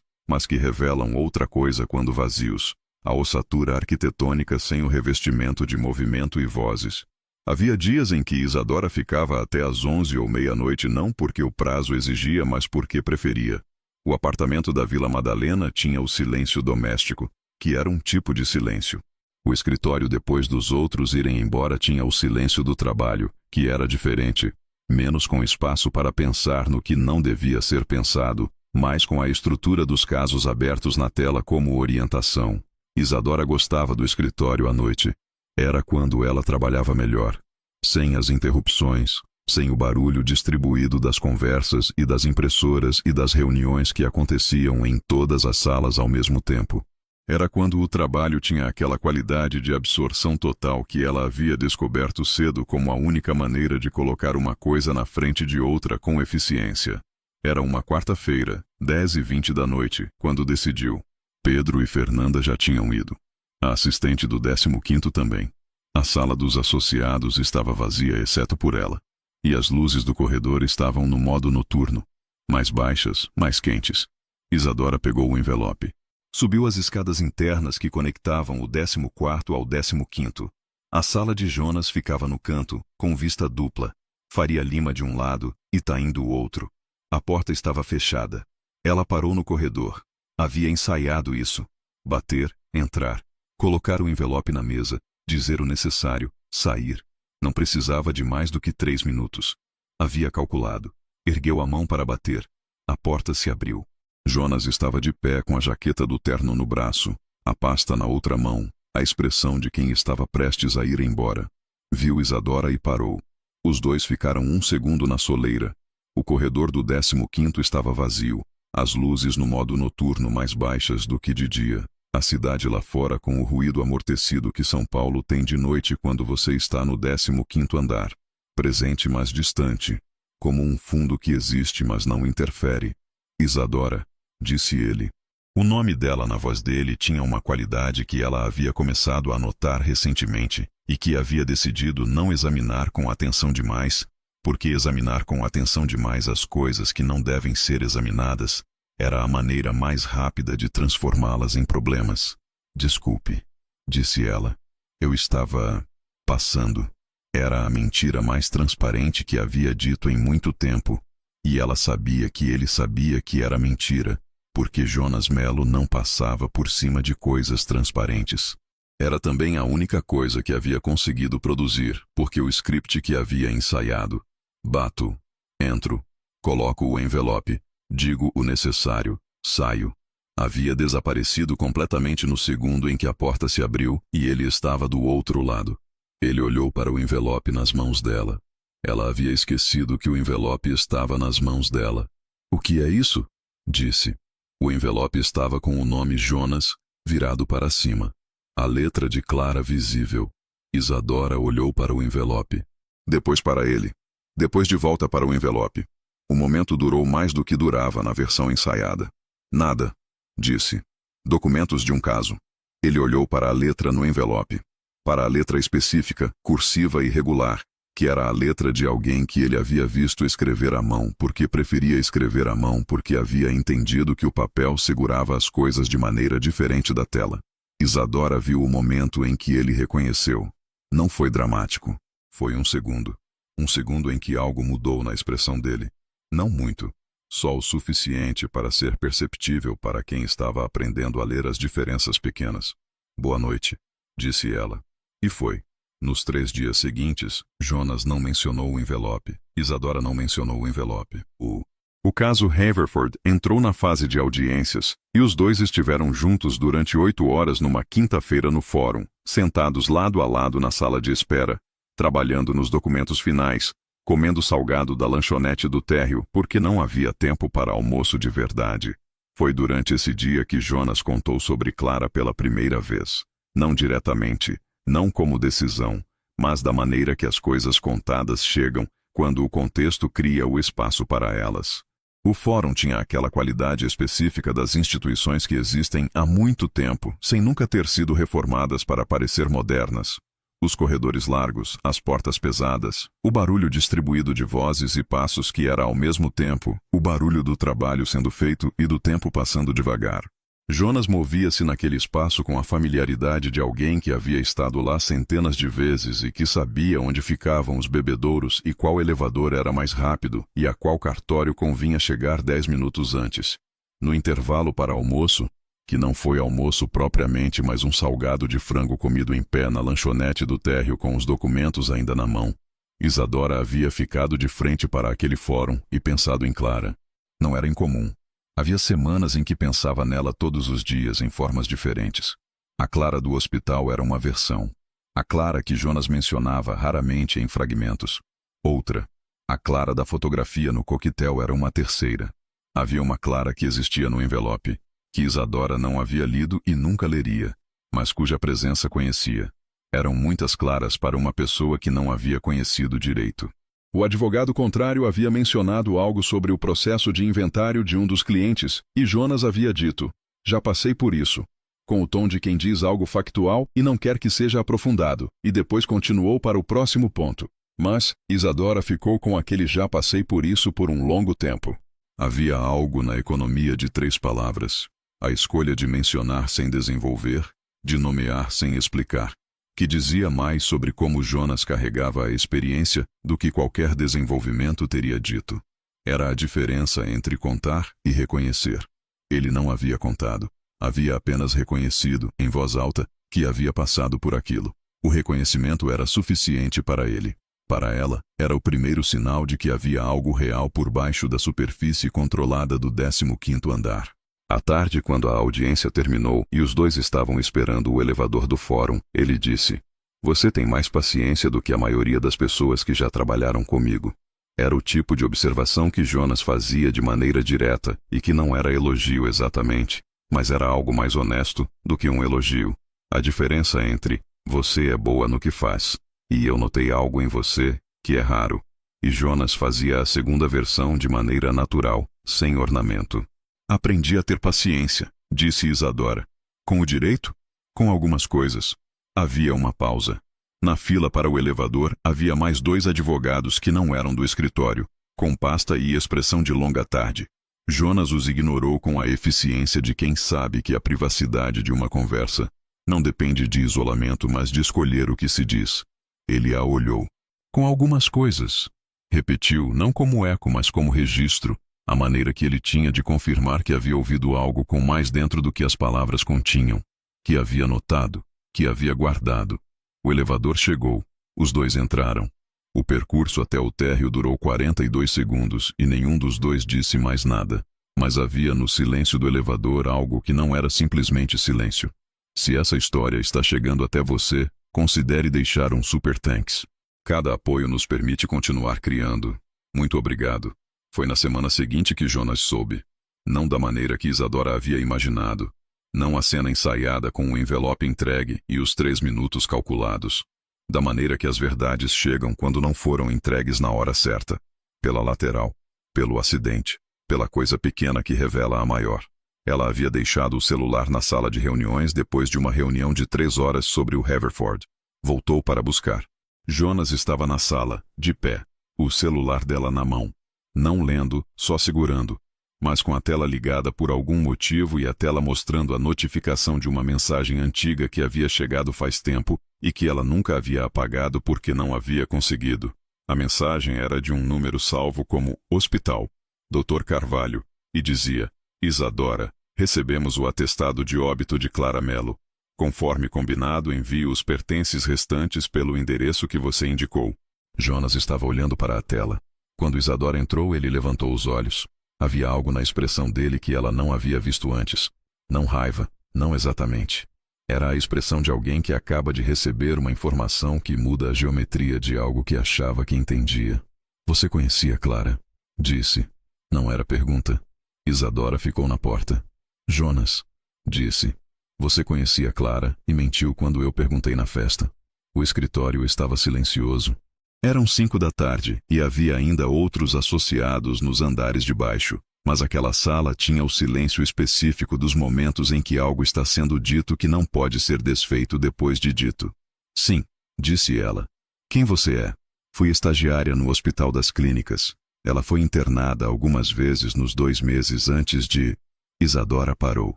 mas que revelam outra coisa quando vazios. A ossatura arquitetônica sem o revestimento de movimento e vozes. Havia dias em que Isadora ficava até às 11 ou meia-noite não porque o prazo exigia, mas porque preferia. O apartamento da Vila Madalena tinha o silêncio doméstico, que era um tipo de silêncio. O escritório, depois dos outros irem embora, tinha o silêncio do trabalho, que era diferente. Menos com espaço para pensar no que não devia ser pensado, mais com a estrutura dos casos abertos na tela como orientação. Isadora gostava do escritório à noite. Era quando ela trabalhava melhor. Sem as interrupções, sem o barulho distribuído das conversas e das impressoras e das reuniões que aconteciam em todas as salas ao mesmo tempo. Era quando o trabalho tinha aquela qualidade de absorção total que ela havia descoberto cedo como a única maneira de colocar uma coisa na frente de outra com eficiência. Era uma quarta-feira, 10h20 da noite, quando decidiu. Pedro e Fernanda já tinham ido. A assistente do 15º também. A sala dos associados estava vazia exceto por ela. E as luzes do corredor estavam no modo noturno. Mais baixas, mais quentes. Isadora pegou o envelope. Subiu as escadas internas que conectavam o 14º ao 15º. A sala de Jonas ficava no canto, com vista dupla. Faria Lima de um lado, Itaim do outro. A porta estava fechada. Ela parou no corredor. Havia ensaiado isso. Bater, entrar. Colocar o envelope na mesa, dizer o necessário, sair. Não precisava de mais do que 3 minutos. Havia calculado. Ergueu a mão para bater. A porta se abriu. Jonas estava de pé com a jaqueta do terno no braço, a pasta na outra mão, a expressão de quem estava prestes a ir embora. Viu Isadora e parou. Os dois ficaram um segundo na soleira. O corredor do 15º estava vazio, as luzes no modo noturno mais baixas do que de dia. A cidade lá fora com o ruído amortecido que São Paulo tem de noite quando você está no 15º andar. presente mas distante, como um fundo que existe mas não interfere. Isadora, disse ele. O nome dela na voz dele tinha uma qualidade que ela havia começado a notar recentemente e que havia decidido não examinar com atenção demais, porque examinar com atenção demais as coisas que não devem ser examinadas era a maneira mais rápida de transformá-las em problemas. Desculpe, disse ela. Eu estava passando. Era a mentira mais transparente que havia dito em muito tempo, e ela sabia que ele sabia que era mentira, porque Jonas Melo não passava por cima de coisas transparentes. Era também a única coisa que havia conseguido produzir, porque o script que havia ensaiado. Bato, entro, coloco o envelope, digo o necessário, saio. Havia desaparecido completamente no segundo em que a porta se abriu e ele estava do outro lado. Ele olhou para o envelope nas mãos dela. Ela havia esquecido que o envelope estava nas mãos dela. O que é isso? Disse. O envelope estava com o nome Jonas, virado para cima. A letra de Clara visível. Isadora olhou para o envelope. Depois para ele. Depois de volta para o envelope. O momento durou mais do que durava na versão ensaiada. Nada, disse. Documentos de um caso. Ele olhou para a letra no envelope. Para a letra específica, cursiva e regular, que era a letra de alguém que ele havia visto escrever à mão porque preferia escrever à mão porque havia entendido que o papel segurava as coisas de maneira diferente da tela. Isadora viu o momento em que ele reconheceu. Não foi dramático. Foi um segundo. Um segundo em que algo mudou na expressão dele. Não muito. Só o suficiente para ser perceptível para quem estava aprendendo a ler as diferenças pequenas. Boa noite, disse ela. E foi. Nos 3 dias seguintes, Jonas não mencionou o envelope. Isadora não mencionou o envelope. O caso Haverford entrou na fase de audiências, e os dois estiveram juntos durante 8 horas numa quinta-feira no fórum, sentados lado a lado na sala de espera, trabalhando nos documentos finais, comendo salgado da lanchonete do térreo porque não havia tempo para almoço de verdade. Foi durante esse dia que Jonas contou sobre Clara pela primeira vez. Não diretamente, não como decisão, mas da maneira que as coisas contadas chegam quando o contexto cria o espaço para elas. O fórum tinha aquela qualidade específica das instituições que existem há muito tempo, sem nunca ter sido reformadas para parecer modernas. Os corredores largos, as portas pesadas, o barulho distribuído de vozes e passos que era ao mesmo tempo o barulho do trabalho sendo feito e do tempo passando devagar. Jonas movia-se naquele espaço com a familiaridade de alguém que havia estado lá centenas de vezes e que sabia onde ficavam os bebedouros e qual elevador era mais rápido e a qual cartório convinha chegar 10 minutos antes. No intervalo para almoço, que não foi almoço propriamente, mas um salgado de frango comido em pé na lanchonete do térreo com os documentos ainda na mão, Isadora havia ficado de frente para aquele fórum e pensado em Clara. Não era incomum. Havia semanas em que pensava nela todos os dias em formas diferentes. A Clara do hospital era uma versão. A Clara que Jonas mencionava raramente em fragmentos. Outra. A Clara da fotografia no coquetel era uma terceira. Havia uma Clara que existia no envelope, que Isadora não havia lido e nunca leria, mas cuja presença conhecia. Eram muitas Claras para uma pessoa que não havia conhecido direito. O advogado contrário havia mencionado algo sobre o processo de inventário de um dos clientes, e Jonas havia dito, já passei por isso, com o tom de quem diz algo factual e não quer que seja aprofundado, e depois continuou para o próximo ponto. Mas Isadora ficou com aquele já passei por isso por um longo tempo. Havia algo na economia de 3 palavras, a escolha de mencionar sem desenvolver, de nomear sem explicar, que dizia mais sobre como Jonas carregava a experiência do que qualquer desenvolvimento teria dito. Era a diferença entre contar e reconhecer. Ele não havia contado, havia apenas reconhecido, em voz alta, que havia passado por aquilo. O reconhecimento era suficiente para ele. Para ela, era o primeiro sinal de que havia algo real por baixo da superfície controlada do 15º andar. À tarde, quando a audiência terminou e os dois estavam esperando o elevador do fórum, ele disse, "Você tem mais paciência do que a maioria das pessoas que já trabalharam comigo." Era o tipo de observação que Jonas fazia de maneira direta e que não era elogio exatamente, mas era algo mais honesto do que um elogio. A diferença entre "você é boa no que faz" e "eu notei algo em você que é raro. E Jonas fazia a segunda versão de maneira natural, sem ornamento. Aprendi a ter paciência, disse Isadora. Com o direito? Com algumas coisas. Havia uma pausa. Na fila para o elevador havia mais 2 advogados que não eram do escritório, com pasta e expressão de longa tarde. Jonas os ignorou com a eficiência de quem sabe que a privacidade de uma conversa não depende de isolamento, mas de escolher o que se diz. Ele a olhou. Com algumas coisas. Repetiu, não como eco, mas como registro, a maneira que ele tinha de confirmar que havia ouvido algo com mais dentro do que as palavras continham, que havia notado, que havia guardado. O elevador chegou. Os 2 entraram. O percurso até o térreo durou 42 segundos e nenhum dos 2 disse mais nada. Mas havia no silêncio do elevador algo que não era simplesmente silêncio. Se essa história está chegando até você, considere deixar um super thanks. Cada apoio nos permite continuar criando. Muito obrigado. Foi na semana seguinte que Jonas soube. Não da maneira que Isadora havia imaginado. Não a cena ensaiada com o envelope entregue e os 3 minutos calculados. Da maneira que as verdades chegam quando não foram entregues na hora certa. Pela lateral. Pelo acidente. Pela coisa pequena que revela a maior. Ela havia deixado o celular na sala de reuniões depois de uma reunião de 3 horas sobre o Haverford. Voltou para buscar. Jonas estava na sala, de pé, o celular dela na mão. Não lendo, só segurando, mas com a tela ligada por algum motivo e a tela mostrando a notificação de uma mensagem antiga que havia chegado faz tempo e que ela nunca havia apagado porque não havia conseguido. A mensagem era de um número salvo como Hospital, Dr. Carvalho, e dizia: Isadora, recebemos o atestado de óbito de Clara Mello. Conforme combinado, envie os pertences restantes pelo endereço que você indicou. Jonas estava olhando para a tela. Quando Isadora entrou, ele levantou os olhos. Havia algo na expressão dele que ela não havia visto antes. Não raiva, não exatamente. Era a expressão de alguém que acaba de receber uma informação que muda a geometria de algo que achava que entendia. Você conhecia Clara? Disse. Não era pergunta. Isadora ficou na porta. Jonas, disse. Você conhecia Clara e mentiu quando eu perguntei na festa. O escritório estava silencioso. Eram 5 da tarde e havia ainda outros associados nos andares de baixo, mas aquela sala tinha o silêncio específico dos momentos em que algo está sendo dito que não pode ser desfeito depois de dito. Sim, disse ela. Quem você é? Fui estagiária no Hospital das Clínicas. Ela foi internada algumas vezes nos 2 meses antes de... Isadora parou.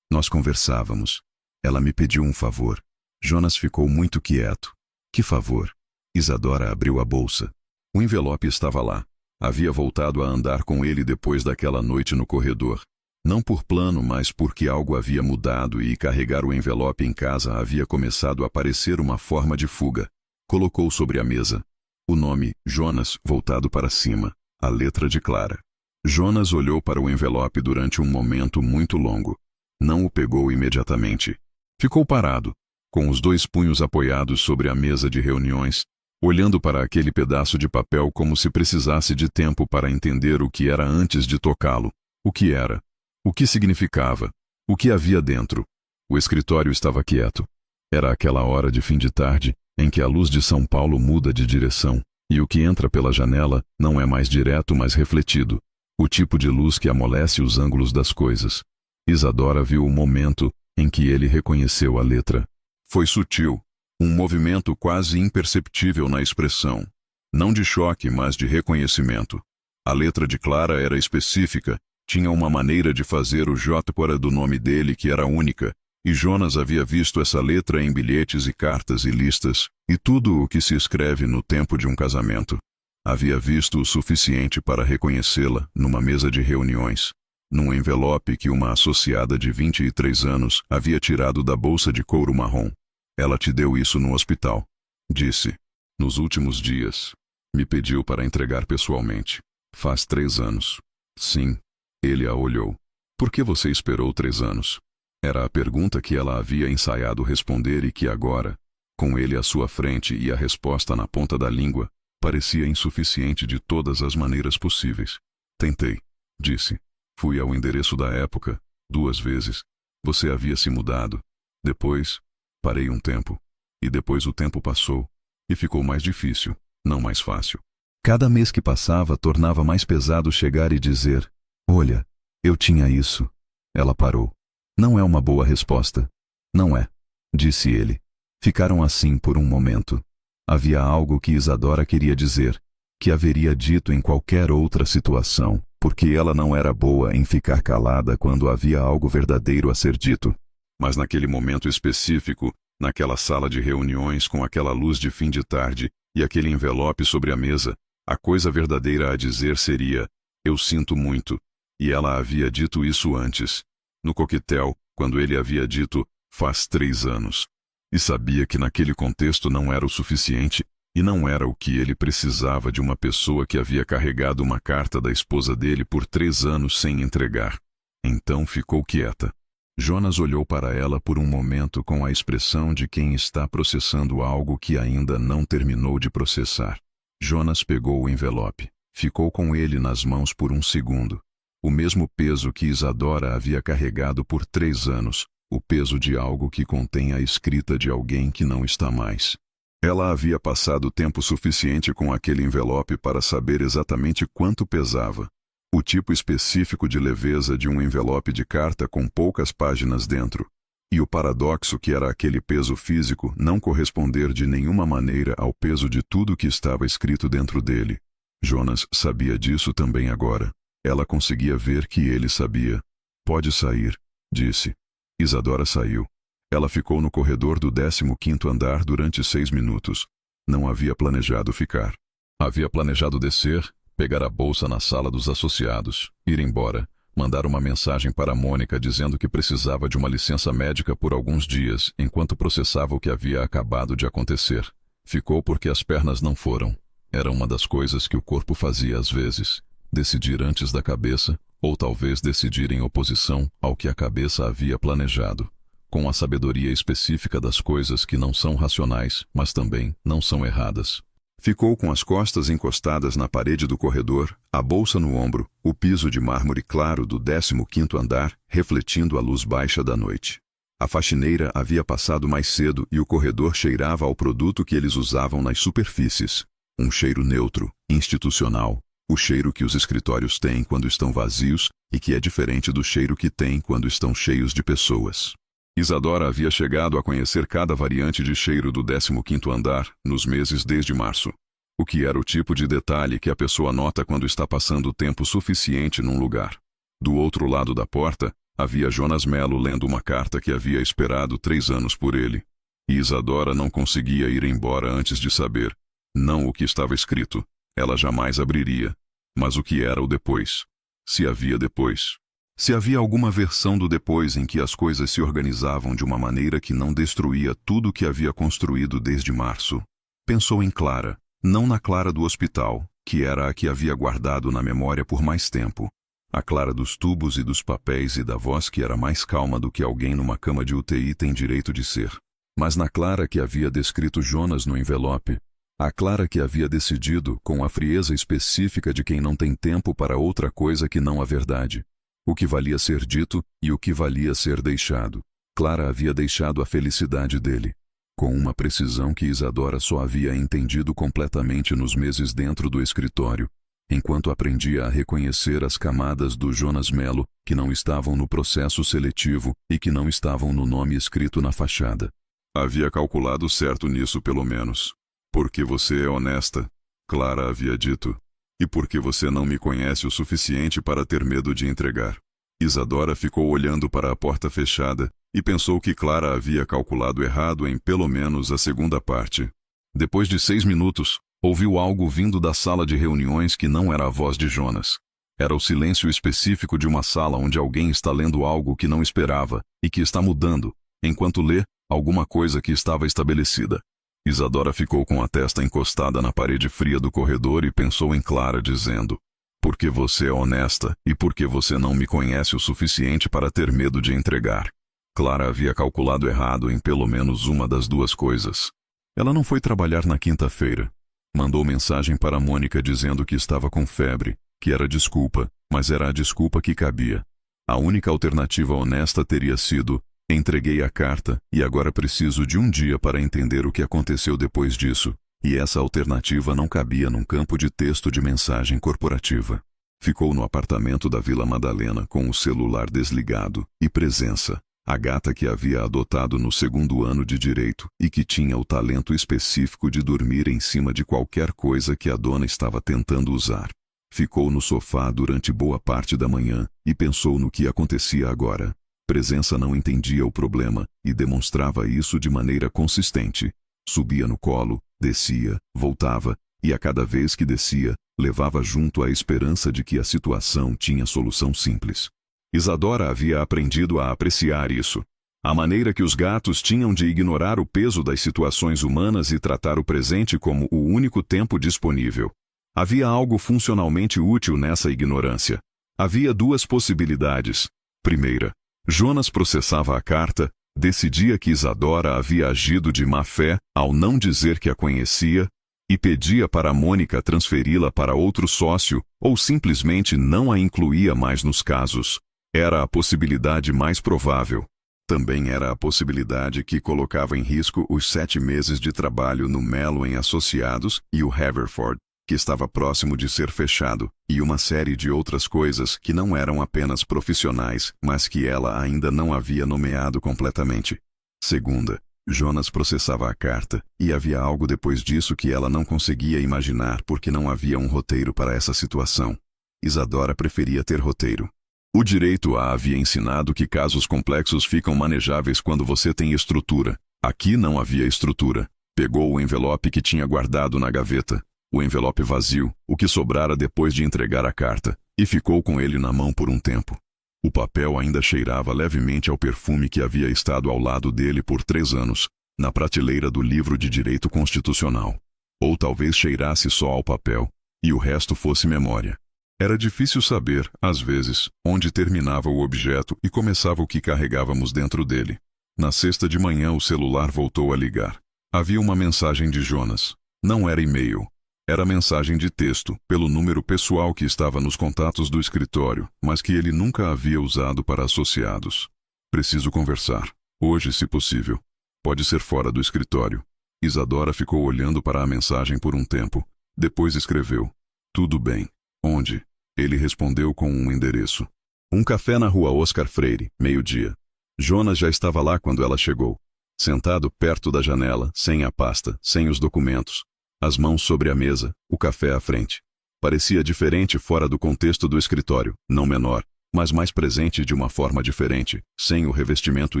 Nós conversávamos. Ela me pediu um favor. Jonas ficou muito quieto. Que favor? Isadora abriu a bolsa. O envelope estava lá. Havia voltado a andar com ele depois daquela noite no corredor. Não por plano, mas porque algo havia mudado e carregar o envelope em casa havia começado a parecer uma forma de fuga. Colocou sobre a mesa. O nome, Jonas, voltado para cima. A letra de Clara. Jonas olhou para o envelope durante um momento muito longo. Não o pegou imediatamente. Ficou parado, com os 2 punhos apoiados sobre a mesa de reuniões, olhando para aquele pedaço de papel como se precisasse de tempo para entender o que era antes de tocá-lo. O que era? O que significava? O que havia dentro? O escritório estava quieto. Era aquela hora de fim de tarde, em que a luz de São Paulo muda de direção, e o que entra pela janela não é mais direto, mas refletido. O tipo de luz que amolece os ângulos das coisas. Isadora viu o momento em que ele reconheceu a letra. Foi sutil, um movimento quase imperceptível na expressão. Não de choque, mas de reconhecimento. A letra de Clara era específica, tinha uma maneira de fazer o J fora do nome dele que era única, e Jonas havia visto essa letra em bilhetes e cartas e listas, e tudo o que se escreve no tempo de um casamento. Havia visto o suficiente para reconhecê-la numa mesa de reuniões. Num envelope que uma associada de 23 anos havia tirado da bolsa de couro marrom. Ela te deu isso no hospital, disse. Nos últimos dias. Me pediu para entregar pessoalmente. Faz 3 anos. Sim. Ele a olhou. Por que você esperou 3 anos? Era a pergunta que ela havia ensaiado responder e que agora, com ele à sua frente e a resposta na ponta da língua, parecia insuficiente de todas as maneiras possíveis. Tentei, disse. Fui ao endereço da época, 2 vezes. Você havia se mudado. Depois, parei um tempo. E depois o tempo passou. E ficou mais difícil, não mais fácil. Cada mês que passava tornava mais pesado chegar e dizer: "Olha, eu tinha isso." Ela parou. "Não é uma boa resposta." "Não é," disse ele. Ficaram assim por um momento. Havia algo que Isadora queria dizer, que haveria dito em qualquer outra situação, porque ela não era boa em ficar calada quando havia algo verdadeiro a ser dito. Mas naquele momento específico, naquela sala de reuniões com aquela luz de fim de tarde e aquele envelope sobre a mesa, a coisa verdadeira a dizer seria: "Eu sinto muito." E ela havia dito isso antes, no coquetel, quando ele havia dito: "Faz 3 anos." E sabia que naquele contexto não era o suficiente, e não era o que ele precisava de uma pessoa que havia carregado uma carta da esposa dele por 3 anos sem entregar. Então ficou quieta. Jonas olhou para ela por um momento com a expressão de quem está processando algo que ainda não terminou de processar. Jonas pegou o envelope. Ficou com ele nas mãos por um segundo. O mesmo peso que Isadora havia carregado por 3 anos, o peso de algo que contém a escrita de alguém que não está mais. Ela havia passado tempo suficiente com aquele envelope para saber exatamente quanto pesava. O tipo específico de leveza de um envelope de carta com poucas páginas dentro. E o paradoxo que era aquele peso físico não corresponder de nenhuma maneira ao peso de tudo que estava escrito dentro dele. Jonas sabia disso também agora. Ela conseguia ver que ele sabia. "Pode sair," disse. Isadora saiu. Ela ficou no corredor do 15º andar durante 6 minutos. Não havia planejado ficar. Havia planejado descer, pegar a bolsa na sala dos associados, ir embora, mandar uma mensagem para Mônica dizendo que precisava de uma licença médica por alguns dias, enquanto processava o que havia acabado de acontecer. Ficou porque as pernas não foram. Era uma das coisas que o corpo fazia às vezes. Decidir antes da cabeça, ou talvez decidir em oposição ao que a cabeça havia planejado, com a sabedoria específica das coisas que não são racionais, mas também não são erradas. Ficou com as costas encostadas na parede do corredor, a bolsa no ombro, o piso de mármore claro do 15º andar, refletindo a luz baixa da noite. A faxineira havia passado mais cedo e o corredor cheirava ao produto que eles usavam nas superfícies. Um cheiro neutro, institucional. O cheiro que os escritórios têm quando estão vazios e que é diferente do cheiro que têm quando estão cheios de pessoas. Isadora havia chegado a conhecer cada variante de cheiro do 15º andar nos meses desde março. O que era o tipo de detalhe que a pessoa nota quando está passando tempo suficiente num lugar. Do outro lado da porta, havia Jonas Melo lendo uma carta que havia esperado 3 anos por ele. E Isadora não conseguia ir embora antes de saber, não o que estava escrito. Ela jamais abriria. Mas o que era o depois? Se havia depois. Se havia alguma versão do depois em que as coisas se organizavam de uma maneira que não destruía tudo o que havia construído desde março. Pensou em Clara, não na Clara do hospital, que era a que havia guardado na memória por mais tempo. A Clara dos tubos e dos papéis e da voz que era mais calma do que alguém numa cama de UTI tem direito de ser. Mas na Clara que havia descrito Jonas no envelope. A Clara que havia decidido, com a frieza específica de quem não tem tempo para outra coisa que não a verdade. O que valia ser dito e o que valia ser deixado. Clara havia deixado a felicidade dele, com uma precisão que Isadora só havia entendido completamente nos meses dentro do escritório, enquanto aprendia a reconhecer as camadas do Jonas Melo que não estavam no processo seletivo e que não estavam no nome escrito na fachada. Havia calculado certo nisso pelo menos. "Porque você é honesta," Clara havia dito. "E porque você não me conhece o suficiente para ter medo de entregar." Isadora ficou olhando para a porta fechada e pensou que Clara havia calculado errado em pelo menos a segunda parte. Depois de 6 minutos, ouviu algo vindo da sala de reuniões que não era a voz de Jonas. Era o silêncio específico de uma sala onde alguém está lendo algo que não esperava e que está mudando, enquanto lê, alguma coisa que estava estabelecida. Isadora ficou com a testa encostada na parede fria do corredor e pensou em Clara dizendo: "Porque você é honesta e porque você não me conhece o suficiente para ter medo de entregar." Clara havia calculado errado em pelo menos uma das duas coisas. Ela não foi trabalhar na quinta-feira. Mandou mensagem para Mônica dizendo que estava com febre, que era desculpa, mas era a desculpa que cabia. A única alternativa honesta teria sido: "Entreguei a carta e agora preciso de um dia para entender o que aconteceu depois disso." E essa alternativa não cabia num campo de texto de mensagem corporativa. Ficou no apartamento da Vila Madalena com o celular desligado e Presença, a gata que havia adotado no segundo ano de direito e que tinha o talento específico de dormir em cima de qualquer coisa que a dona estava tentando usar. Ficou no sofá durante boa parte da manhã e pensou no que acontecia agora. Presença não entendia o problema e demonstrava isso de maneira consistente. Subia no colo, descia, voltava, e a cada vez que descia, levava junto a esperança de que a situação tinha solução simples. Isadora havia aprendido a apreciar isso. A maneira que os gatos tinham de ignorar o peso das situações humanas e tratar o presente como o único tempo disponível. Havia algo funcionalmente útil nessa ignorância. Havia duas possibilidades. Primeira, Jonas processava a carta, decidia que Isadora havia agido de má fé ao não dizer que a conhecia, e pedia para Mônica transferi-la para outro sócio, ou simplesmente não a incluía mais nos casos. Era a possibilidade mais provável. Também era a possibilidade que colocava em risco os 7 meses de trabalho no Mello em Associados e o Haverford, que estava próximo de ser fechado, e uma série de outras coisas que não eram apenas profissionais, mas que ela ainda não havia nomeado completamente. Segunda, Jonas processava a carta, e havia algo depois disso que ela não conseguia imaginar porque não havia um roteiro para essa situação. Isadora preferia ter roteiro. O direito a havia ensinado que casos complexos ficam manejáveis quando você tem estrutura. Aqui não havia estrutura. Pegou o envelope que tinha guardado na gaveta, o envelope vazio, o que sobrara depois de entregar a carta, e ficou com ele na mão por um tempo. O papel ainda cheirava levemente ao perfume que havia estado ao lado dele por 3 anos, na prateleira do livro de direito constitucional. Ou talvez cheirasse só ao papel, e o resto fosse memória. Era difícil saber, às vezes, onde terminava o objeto e começava o que carregávamos dentro dele. Na sexta de manhã o celular voltou a ligar. Havia uma mensagem de Jonas. Não era e-mail. Era mensagem de texto, pelo número pessoal que estava nos contatos do escritório, mas que ele nunca havia usado para associados. Preciso conversar. Hoje, se possível. Pode ser fora do escritório. Isadora ficou olhando para a mensagem por um tempo. Depois escreveu. Tudo bem. Onde? Ele respondeu com um endereço. Um café na rua Oscar Freire, 12h. Jonas já estava lá quando ela chegou. Sentado perto da janela, sem a pasta, sem os documentos. As mãos sobre a mesa, o café à frente. Parecia diferente fora do contexto do escritório, não menor, mas mais presente de uma forma diferente, sem o revestimento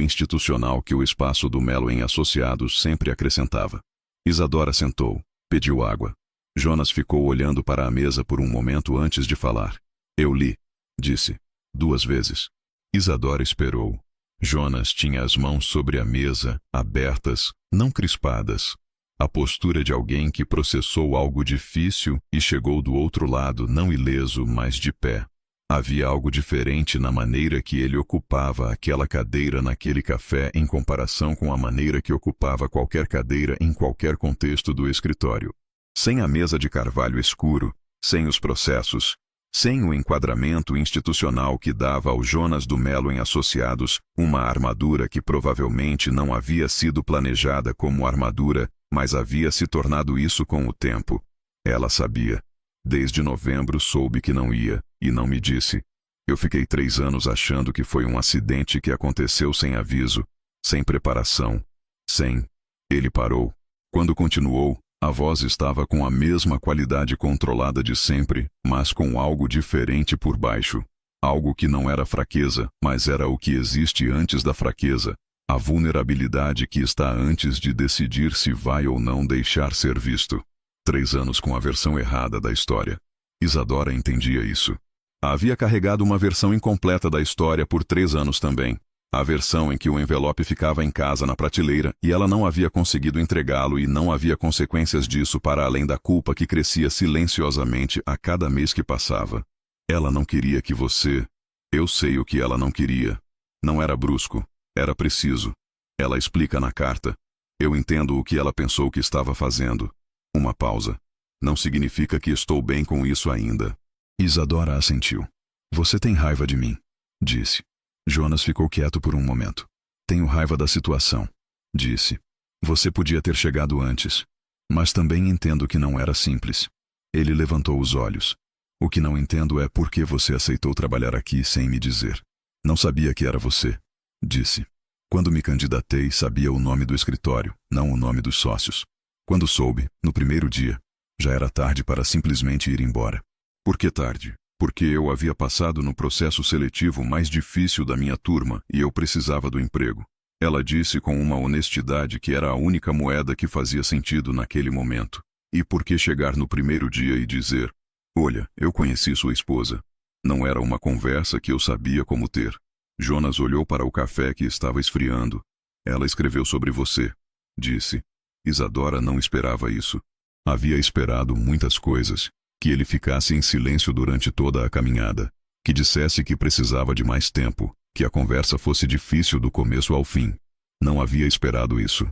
institucional que o espaço do Mello em Associados sempre acrescentava. Isadora sentou, pediu água. Jonas ficou olhando para a mesa por um momento antes de falar. Eu li, disse, 2 vezes. Isadora esperou. Jonas tinha as mãos sobre a mesa, abertas, não crispadas. A postura de alguém que processou algo difícil e chegou do outro lado não ileso, mas de pé. Havia algo diferente na maneira que ele ocupava aquela cadeira naquele café em comparação com a maneira que ocupava qualquer cadeira em qualquer contexto do escritório. Sem a mesa de carvalho escuro, sem os processos, sem o enquadramento institucional que dava ao Jonas do Mello em Associados uma armadura que provavelmente não havia sido planejada como armadura, mas havia se tornado isso com o tempo. Ela sabia. Desde novembro soube que não ia, e não me disse. Eu fiquei 3 anos achando que foi um acidente que aconteceu sem aviso, sem preparação, sem... Ele parou. Quando continuou, a voz estava com a mesma qualidade controlada de sempre, mas com algo diferente por baixo. Algo que não era fraqueza, mas era o que existe antes da fraqueza. A vulnerabilidade que está antes de decidir se vai ou não deixar ser visto. 3 anos com a versão errada da história. Isadora entendia isso. Havia carregado uma versão incompleta da história por 3 anos também. A versão em que o envelope ficava em casa na prateleira e ela não havia conseguido entregá-lo e não havia consequências disso para além da culpa que crescia silenciosamente a cada mês que passava. Ela não queria que você... Eu sei o que ela não queria. Não era brusco. Era preciso. Ela explica na carta. Eu entendo o que ela pensou que estava fazendo. Uma pausa. Não significa que estou bem com isso ainda. Isadora assentiu. Você tem raiva de mim, disse. Jonas ficou quieto por um momento. Tenho raiva da situação, disse. Você podia ter chegado antes. Mas também entendo que não era simples. Ele levantou os olhos. O que não entendo é por que você aceitou trabalhar aqui sem me dizer. Não sabia que era você, disse. Quando me candidatei, sabia o nome do escritório, não o nome dos sócios. Quando soube, no primeiro dia, já era tarde para simplesmente ir embora. Por que tarde? Porque eu havia passado no processo seletivo mais difícil da minha turma e eu precisava do emprego. Ela disse com uma honestidade que era a única moeda que fazia sentido naquele momento. E por que chegar no primeiro dia e dizer: olha, eu conheci sua esposa. Não era uma conversa que eu sabia como ter. Jonas olhou para o café que estava esfriando. Ela escreveu sobre você, disse. Isadora não esperava isso. Havia esperado muitas coisas. Que ele ficasse em silêncio durante toda a caminhada. Que dissesse que precisava de mais tempo. Que a conversa fosse difícil do começo ao fim. Não havia esperado isso.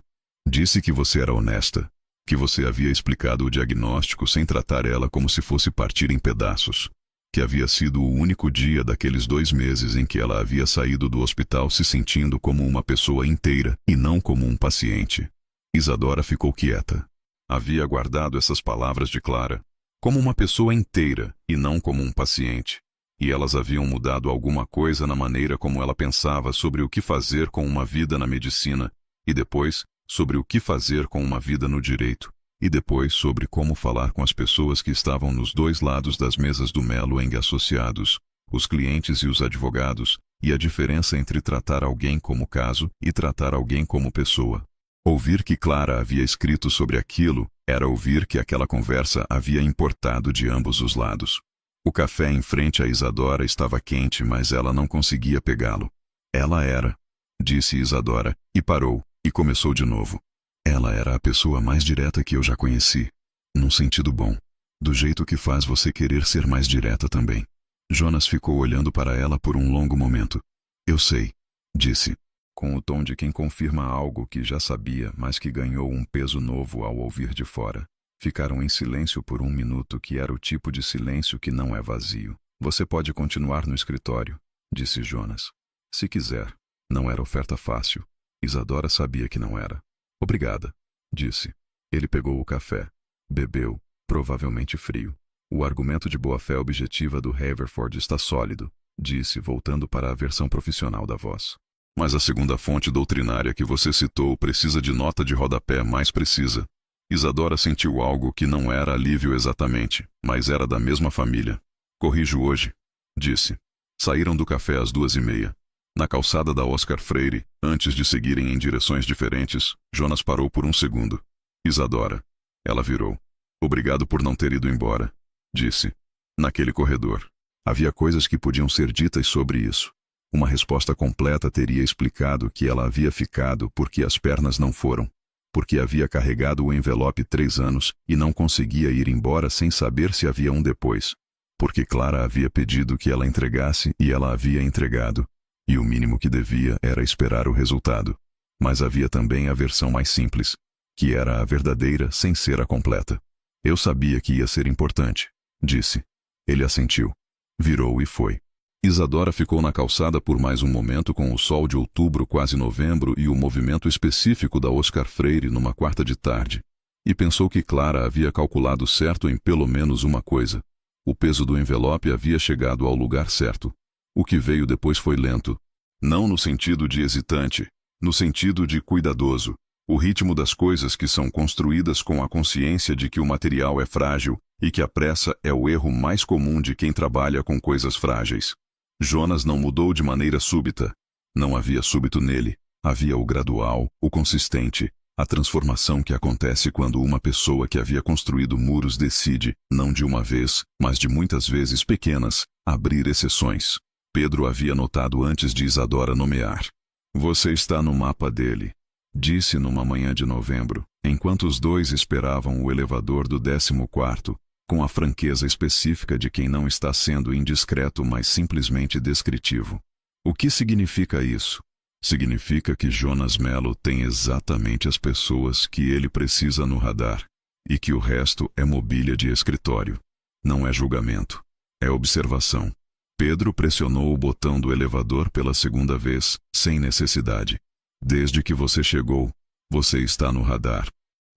Disse que você era honesta. Que você havia explicado o diagnóstico sem tratar ela como se fosse partir em pedaços. Que havia sido o único dia daqueles 2 meses em que ela havia saído do hospital se sentindo como uma pessoa inteira e não como um paciente. Isadora ficou quieta. Havia guardado essas palavras de Clara como uma pessoa inteira e não como um paciente. E elas haviam mudado alguma coisa na maneira como ela pensava sobre o que fazer com uma vida na medicina, e depois sobre o que fazer com uma vida no direito, e depois sobre como falar com as pessoas que estavam nos 2 lados das mesas do Melo Eng Associados, os clientes e os advogados, e a diferença entre tratar alguém como caso e tratar alguém como pessoa. Ouvir que Clara havia escrito sobre aquilo era ouvir que aquela conversa havia importado de ambos os lados. O café em frente a Isadora estava quente, mas ela não conseguia pegá-lo. Ela era, disse Isadora, e parou, e começou de novo. Ela era a pessoa mais direta que eu já conheci. Num sentido bom. Do jeito que faz você querer ser mais direta também. Jonas ficou olhando para ela por um longo momento. Eu sei, disse, com o tom de quem confirma algo que já sabia, mas que ganhou um peso novo ao ouvir de fora. Ficaram em silêncio por 1 minuto, que era o tipo de silêncio que não é vazio. Você pode continuar no escritório, disse Jonas. Se quiser. Não era oferta fácil. Isadora sabia que não era. Obrigada, disse. Ele pegou o café. Bebeu, provavelmente frio. O argumento de boa-fé objetiva do Haverford está sólido, disse, voltando para a versão profissional da voz. Mas a segunda fonte doutrinária que você citou precisa de nota de rodapé mais precisa. Isadora sentiu algo que não era alívio exatamente, mas era da mesma família. Corrijo hoje, disse. Saíram do café às 2:30. Na calçada da Oscar Freire, antes de seguirem em direções diferentes, Jonas parou por um segundo. Isadora. Ela virou. Obrigado por não ter ido embora, disse. Naquele corredor. Havia coisas que podiam ser ditas sobre isso. Uma resposta completa teria explicado que ela havia ficado porque as pernas não foram. Porque havia carregado o envelope 3 anos e não conseguia ir embora sem saber se havia um depois. Porque Clara havia pedido que ela entregasse e ela havia entregado. E o mínimo que devia era esperar o resultado. Mas havia também a versão mais simples, que era a verdadeira sem ser a completa. Eu sabia que ia ser importante, disse. Ele assentiu. Virou e foi. Isadora ficou na calçada por mais um momento com o sol de outubro, quase novembro, e o movimento específico da Oscar Freire numa quarta de tarde. E pensou que Clara havia calculado certo em pelo menos uma coisa. O peso do envelope havia chegado ao lugar certo. O que veio depois foi lento. Não no sentido de hesitante, no sentido de cuidadoso. O ritmo das coisas que são construídas com a consciência de que o material é frágil e que a pressa é o erro mais comum de quem trabalha com coisas frágeis. Jonas não mudou de maneira súbita. Não havia súbito nele. Havia o gradual, o consistente, a transformação que acontece quando uma pessoa que havia construído muros decide, não de uma vez, mas de muitas vezes pequenas, abrir exceções. Pedro havia notado antes de Isadora nomear. Você está no mapa dele, disse numa manhã de novembro, enquanto os dois esperavam o elevador do 14º, com a franqueza específica de quem não está sendo indiscreto, mas simplesmente descritivo. O que significa isso? Significa que Jonas Melo tem exatamente as pessoas que ele precisa no radar, e que o resto é mobília de escritório. Não é julgamento. É observação. Pedro pressionou o botão do elevador pela 2ª vez, sem necessidade. Desde que você chegou, você está no radar.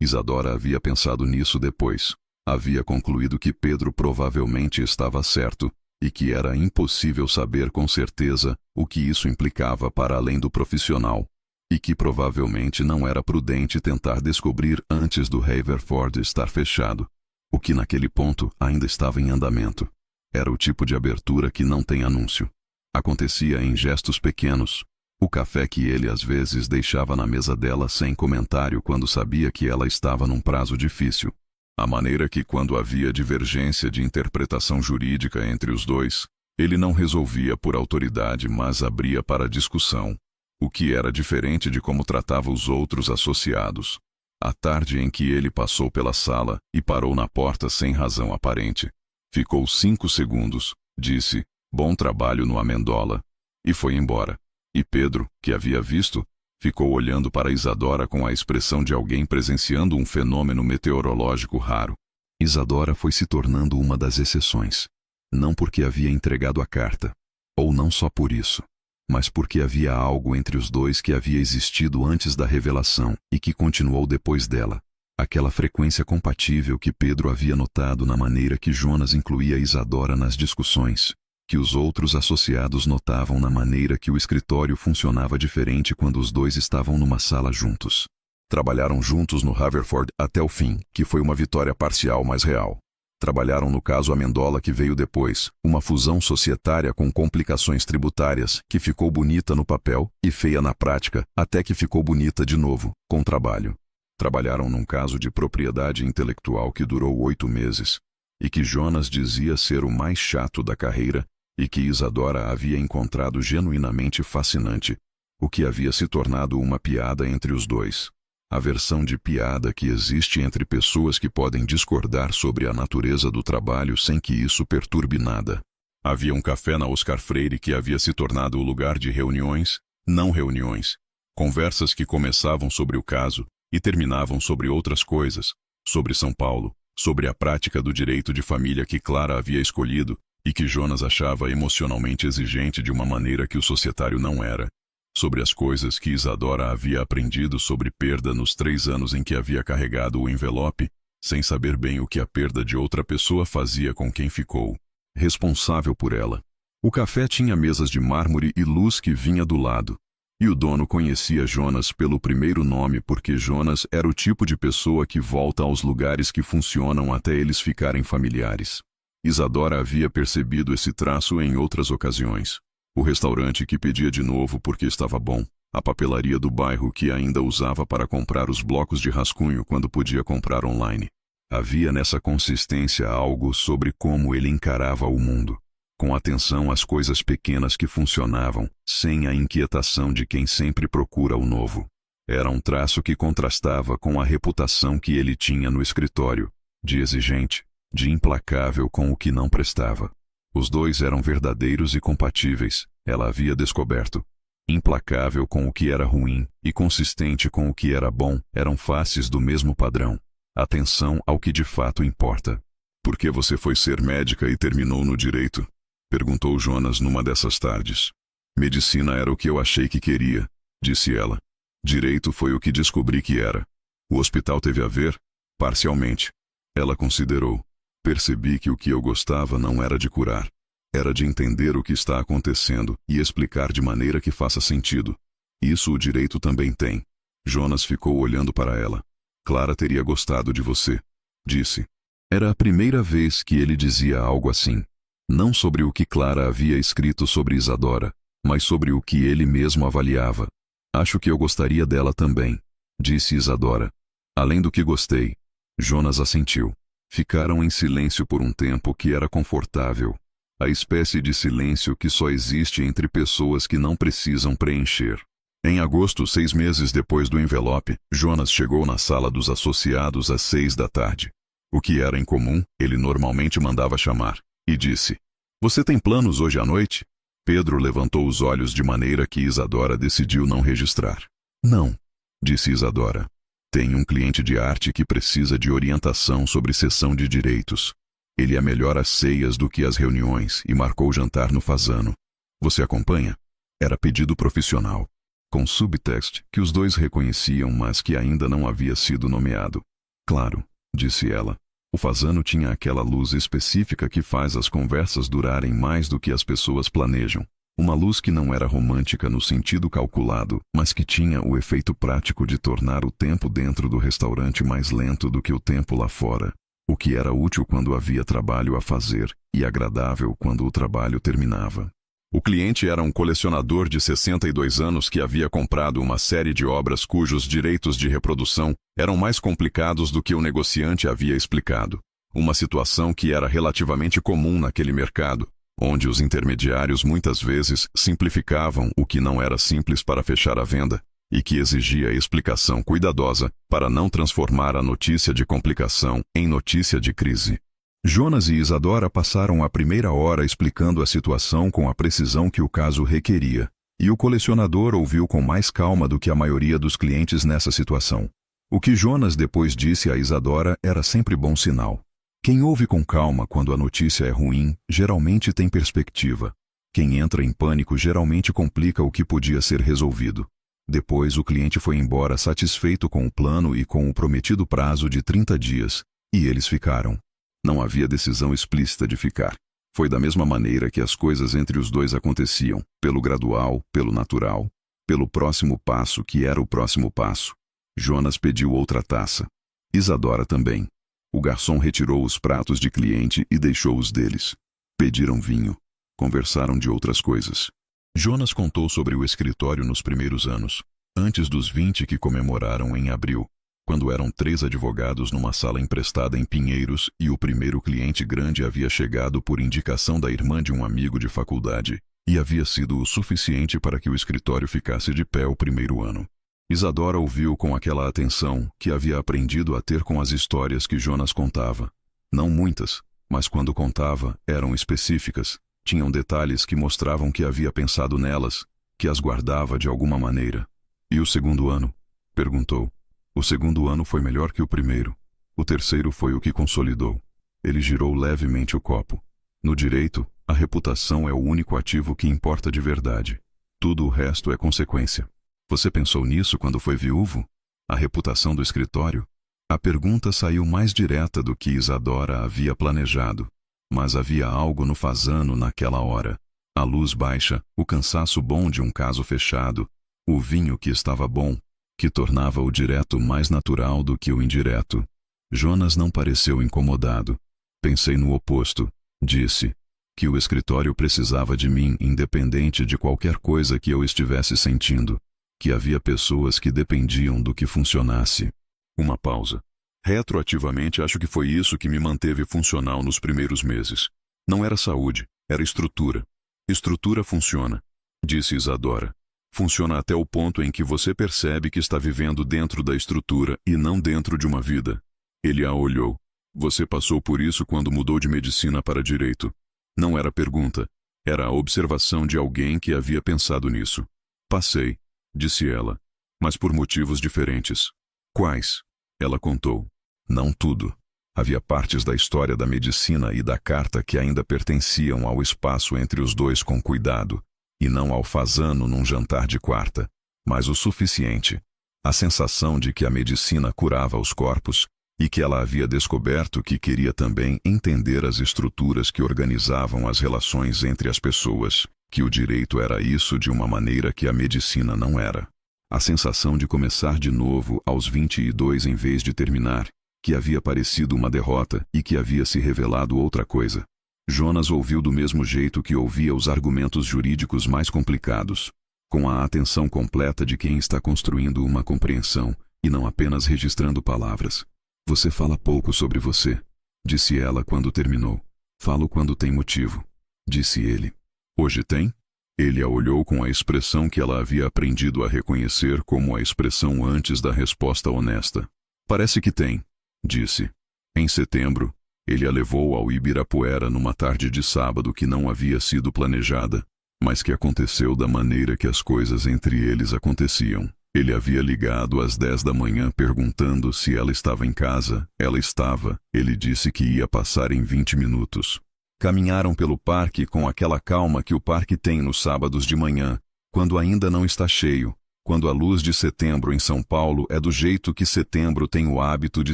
Isadora havia pensado nisso depois. Havia concluído que Pedro provavelmente estava certo, e que era impossível saber com certeza o que isso implicava para além do profissional, e que provavelmente não era prudente tentar descobrir antes do Haverford estar fechado, o que naquele ponto ainda estava em andamento. Era o tipo de abertura que não tem anúncio. Acontecia em gestos pequenos. O café que ele às vezes deixava na mesa dela sem comentário quando sabia que ela estava num prazo difícil. A maneira que, quando havia divergência de interpretação jurídica entre os dois, ele não resolvia por autoridade, mas abria para discussão, o que era diferente de como tratava os outros associados. A tarde em que ele passou pela sala e parou na porta sem razão aparente. Ficou 5 segundos, disse, "Bom trabalho no Amendola", e foi embora. E Pedro, que havia visto, ficou olhando para Isadora com a expressão de alguém presenciando um fenômeno meteorológico raro. Isadora foi se tornando uma das exceções. Não porque havia entregado a carta, ou não só por isso, mas porque havia algo entre os dois que havia existido antes da revelação e que continuou depois dela. Aquela frequência compatível que Pedro havia notado na maneira que Jonas incluía Isadora nas discussões, que os outros associados notavam na maneira que o escritório funcionava diferente quando os dois estavam numa sala juntos. Trabalharam juntos no Haverford até o fim, que foi uma vitória parcial mais real. Trabalharam no caso Amendola, que veio depois, uma fusão societária com complicações tributárias, que ficou bonita no papel e feia na prática, até que ficou bonita de novo, com trabalho. Trabalharam num caso de propriedade intelectual que durou 8 meses, e que Jonas dizia ser o mais chato da carreira, e que Isadora havia encontrado genuinamente fascinante, o que havia se tornado uma piada entre os dois. A versão de piada que existe entre pessoas que podem discordar sobre a natureza do trabalho sem que isso perturbe nada. Havia um café na Oscar Freire que havia se tornado o lugar de reuniões, não reuniões, conversas que começavam sobre o caso e terminavam sobre outras coisas, sobre São Paulo, sobre a prática do direito de família que Clara havia escolhido, e que Jonas achava emocionalmente exigente de uma maneira que o societário não era, sobre as coisas que Isadora havia aprendido sobre perda nos 3 anos em que havia carregado o envelope, sem saber bem o que a perda de outra pessoa fazia com quem ficou responsável por ela. O café tinha mesas de mármore e luz que vinha do lado, e o dono conhecia Jonas pelo primeiro nome porque Jonas era o tipo de pessoa que volta aos lugares que funcionam até eles ficarem familiares. Isadora havia percebido esse traço em outras ocasiões. O restaurante que pedia de novo porque estava bom, a papelaria do bairro que ainda usava para comprar os blocos de rascunho quando podia comprar online. Havia nessa consistência algo sobre como ele encarava o mundo, com atenção às coisas pequenas que funcionavam, sem a inquietação de quem sempre procura o novo. Era um traço que contrastava com a reputação que ele tinha no escritório, de exigente, de implacável com o que não prestava. Os dois eram verdadeiros e compatíveis, ela havia descoberto. Implacável com o que era ruim e consistente com o que era bom eram faces do mesmo padrão. Atenção ao que de fato importa. "Por que você foi ser médica e terminou no direito?" perguntou Jonas numa dessas tardes. "Medicina era o que eu achei que queria", disse ela. "Direito foi o que descobri que era. O hospital teve a ver? Parcialmente." Ela considerou. "Percebi que o que eu gostava não era de curar. Era de entender o que está acontecendo e explicar de maneira que faça sentido. Isso o direito também tem." Jonas ficou olhando para ela. "Clara teria gostado de você", disse. Era a primeira vez que ele dizia algo assim. Não sobre o que Clara havia escrito sobre Isadora, mas sobre o que ele mesmo avaliava. "Acho que eu gostaria dela também", disse Isadora. "Além do que gostei." Jonas assentiu. Ficaram em silêncio por um tempo que era confortável. A espécie de silêncio que só existe entre pessoas que não precisam preencher. Em agosto, 6 meses depois do envelope, Jonas chegou na sala dos associados às 6 da tarde. O que era incomum, ele normalmente mandava chamar, e disse: "Você tem planos hoje à noite?" Pedro levantou os olhos de maneira que Isadora decidiu não registrar. "Não", disse Isadora. "Tenho um cliente de arte que precisa de orientação sobre cessão de direitos. Ele é melhor às ceias do que às reuniões e marcou jantar no Fasano. Você acompanha?" Era pedido profissional, com subtext que os dois reconheciam mas que ainda não havia sido nomeado. Claro, disse ela. O fazano tinha aquela luz específica que faz as conversas durarem mais do que as pessoas planejam. Uma luz que não era romântica no sentido calculado, mas que tinha o efeito prático de tornar o tempo dentro do restaurante mais lento do que o tempo lá fora. O que era útil quando havia trabalho a fazer e agradável quando o trabalho terminava. O cliente era um colecionador de 62 anos que havia comprado uma série de obras cujos direitos de reprodução eram mais complicados do que o negociante havia explicado. Uma situação que era relativamente comum naquele mercado, onde os intermediários muitas vezes simplificavam o que não era simples para fechar a venda, e que exigia explicação cuidadosa para não transformar a notícia de complicação em notícia de crise. Jonas e Isadora passaram a primeira hora explicando a situação com a precisão que o caso requeria, e o colecionador ouviu com mais calma do que a maioria dos clientes nessa situação. O que Jonas depois disse a Isadora era sempre bom sinal. Quem ouve com calma quando a notícia é ruim, geralmente tem perspectiva. Quem entra em pânico geralmente complica o que podia ser resolvido. Depois o cliente foi embora satisfeito com o plano e com o prometido prazo de 30 dias, e eles ficaram. Não havia decisão explícita de ficar. Foi da mesma maneira que as coisas entre os dois aconteciam, pelo gradual, pelo natural, pelo próximo passo que era o próximo passo. Jonas pediu outra taça. Isadora também. O garçom retirou os pratos de cliente e deixou os deles. Pediram vinho. Conversaram de outras coisas. Jonas contou sobre o escritório nos primeiros anos, antes dos 20 que comemoraram em abril, quando eram 3 advogados numa sala emprestada em Pinheiros e o primeiro cliente grande havia chegado por indicação da irmã de um amigo de faculdade, e havia sido o suficiente para que o escritório ficasse de pé o primeiro ano. Isadora ouviu com aquela atenção que havia aprendido a ter com as histórias que Jonas contava. Não muitas, mas quando contava, eram específicas, tinham detalhes que mostravam que havia pensado nelas, que as guardava de alguma maneira. E o segundo ano? Perguntou. O segundo ano foi melhor que o primeiro. O terceiro foi o que consolidou. Ele girou levemente o copo. No direito, a reputação é o único ativo que importa de verdade. Tudo o resto é consequência. Você pensou nisso quando foi viúvo? A reputação do escritório? A pergunta saiu mais direta do que Isadora havia planejado. Mas havia algo no fazano naquela hora. A luz baixa, o cansaço bom de um caso fechado, o vinho que estava bom, que tornava o direto mais natural do que o indireto. Jonas não pareceu incomodado. Pensei no oposto, disse, que o escritório precisava de mim independente de qualquer coisa que eu estivesse sentindo, que havia pessoas que dependiam do que funcionasse. Uma pausa. Retroativamente acho que foi isso que me manteve funcional nos primeiros meses. Não era saúde, era estrutura. Estrutura funciona, disse Isadora. Funciona até o ponto em que você percebe que está vivendo dentro da estrutura e não dentro de uma vida. Ele a olhou. Você passou por isso quando mudou de medicina para direito. Não era pergunta. Era a observação de alguém que havia pensado nisso. Passei, disse ela, mas por motivos diferentes. Quais? Ela contou. Não tudo. Havia partes da história da medicina e da carta que ainda pertenciam ao espaço entre os dois com cuidado, e não ao fazano num jantar de quarta, mas o suficiente. A sensação de que a medicina curava os corpos, e que ela havia descoberto que queria também entender as estruturas que organizavam as relações entre as pessoas, que o direito era isso de uma maneira que a medicina não era. A sensação de começar de novo aos 22 em vez de terminar, que havia parecido uma derrota e que havia se revelado outra coisa. Jonas ouviu do mesmo jeito que ouvia os argumentos jurídicos mais complicados, com a atenção completa de quem está construindo uma compreensão e não apenas registrando palavras. Você fala pouco sobre você, disse ela quando terminou. Falo quando tem motivo, disse ele. Hoje tem? Ele a olhou com a expressão que ela havia aprendido a reconhecer como a expressão antes da resposta honesta. Parece que tem, disse. Em setembro, ele a levou ao Ibirapuera numa tarde de sábado que não havia sido planejada, mas que aconteceu da maneira que as coisas entre eles aconteciam. Ele havia ligado às 10 da manhã perguntando se ela estava em casa. Ela estava. Ele disse que ia passar em 20 minutos. Caminharam pelo parque com aquela calma que o parque tem nos sábados de manhã, quando ainda não está cheio, quando a luz de setembro em São Paulo é do jeito que setembro tem o hábito de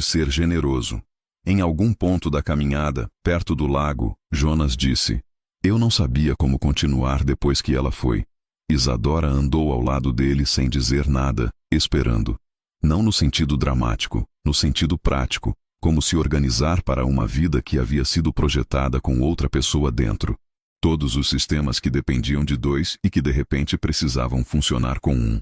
ser generoso. Em algum ponto da caminhada, perto do lago, Jonas disse: "Eu não sabia como continuar depois que ela foi." Isadora andou ao lado dele sem dizer nada, esperando. Não no sentido dramático, no sentido prático, como se organizar para uma vida que havia sido projetada com outra pessoa dentro. Todos os sistemas que dependiam de dois e que de repente precisavam funcionar com um.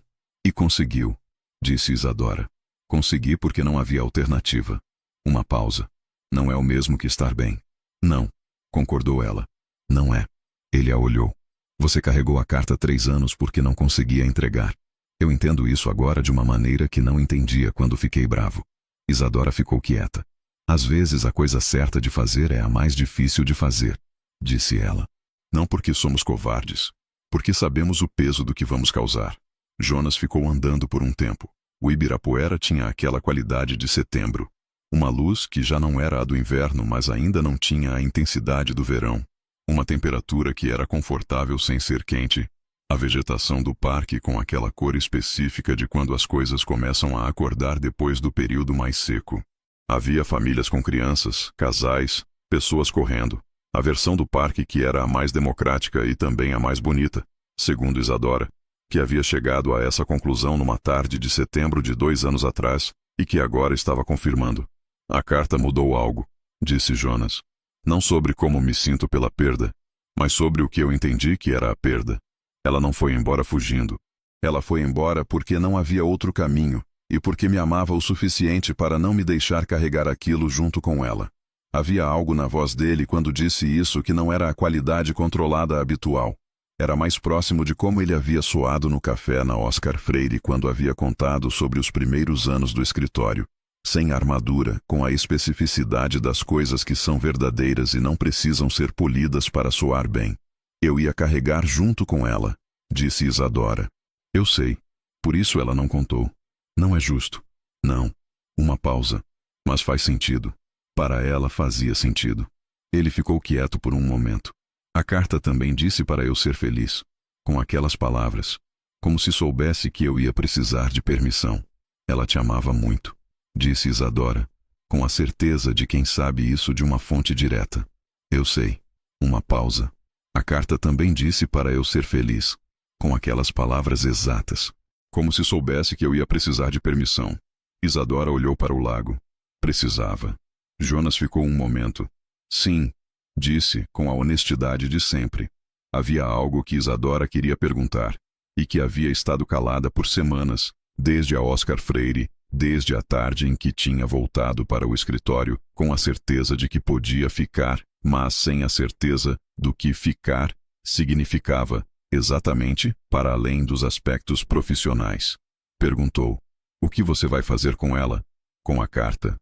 "E conseguiu", disse Isadora. "Consegui porque não havia alternativa." Uma pausa. "Não é o mesmo que estar bem." "Não", concordou ela. "Não é." Ele a olhou. "Você carregou a carta 3 anos porque não conseguia entregar. Eu entendo isso agora de uma maneira que não entendia quando fiquei bravo." Isadora ficou quieta. "Às vezes a coisa certa de fazer é a mais difícil de fazer", disse ela. "Não porque somos covardes. Porque sabemos o peso do que vamos causar." Jonas ficou andando por um tempo. O Ibirapuera tinha aquela qualidade de setembro. Uma luz que já não era a do inverno, mas ainda não tinha a intensidade do verão. Uma temperatura que era confortável sem ser quente. A vegetação do parque com aquela cor específica de quando as coisas começam a acordar depois do período mais seco. Havia famílias com crianças, casais, pessoas correndo. A versão do parque que era a mais democrática e também a mais bonita, segundo Isadora, que havia chegado a essa conclusão numa tarde de setembro de 2 anos atrás e que agora estava confirmando. "A carta mudou algo", disse Jonas. "Não sobre como me sinto pela perda, mas sobre o que eu entendi que era a perda. Ela não foi embora fugindo. Ela foi embora porque não havia outro caminho e porque me amava o suficiente para não me deixar carregar aquilo junto com ela." Havia algo na voz dele quando disse isso que não era a qualidade controlada habitual. Era mais próximo de como ele havia soado no café na Oscar Freire quando havia contado sobre os primeiros anos do escritório. Sem armadura, com a especificidade das coisas que são verdadeiras e não precisam ser polidas para soar bem. "Eu ia carregar junto com ela", disse Isadora. "Eu sei. Por isso ela não contou. Não é justo." "Não." Uma pausa. "Mas faz sentido." Para ela fazia sentido. Ele ficou quieto por um momento. "A carta também disse para eu ser feliz." Com aquelas palavras. Como se soubesse que eu ia precisar de permissão. "Ela te amava muito", disse Isadora, com a certeza de quem sabe isso de uma fonte direta. "Eu sei." Uma pausa. "A carta também disse para eu ser feliz." Com aquelas palavras exatas. Como se soubesse que eu ia precisar de permissão. Isadora olhou para o lago. Precisava. Jonas ficou um momento. "Sim", disse, com a honestidade de sempre. Havia algo que Isadora queria perguntar, e que havia estado calada por semanas, desde a Oscar Freire, desde a tarde em que tinha voltado para o escritório, com a certeza de que podia ficar, mas sem a certeza do que ficar significava, exatamente, para além dos aspectos profissionais. Perguntou: "O que você vai fazer com ela?" "Com a carta."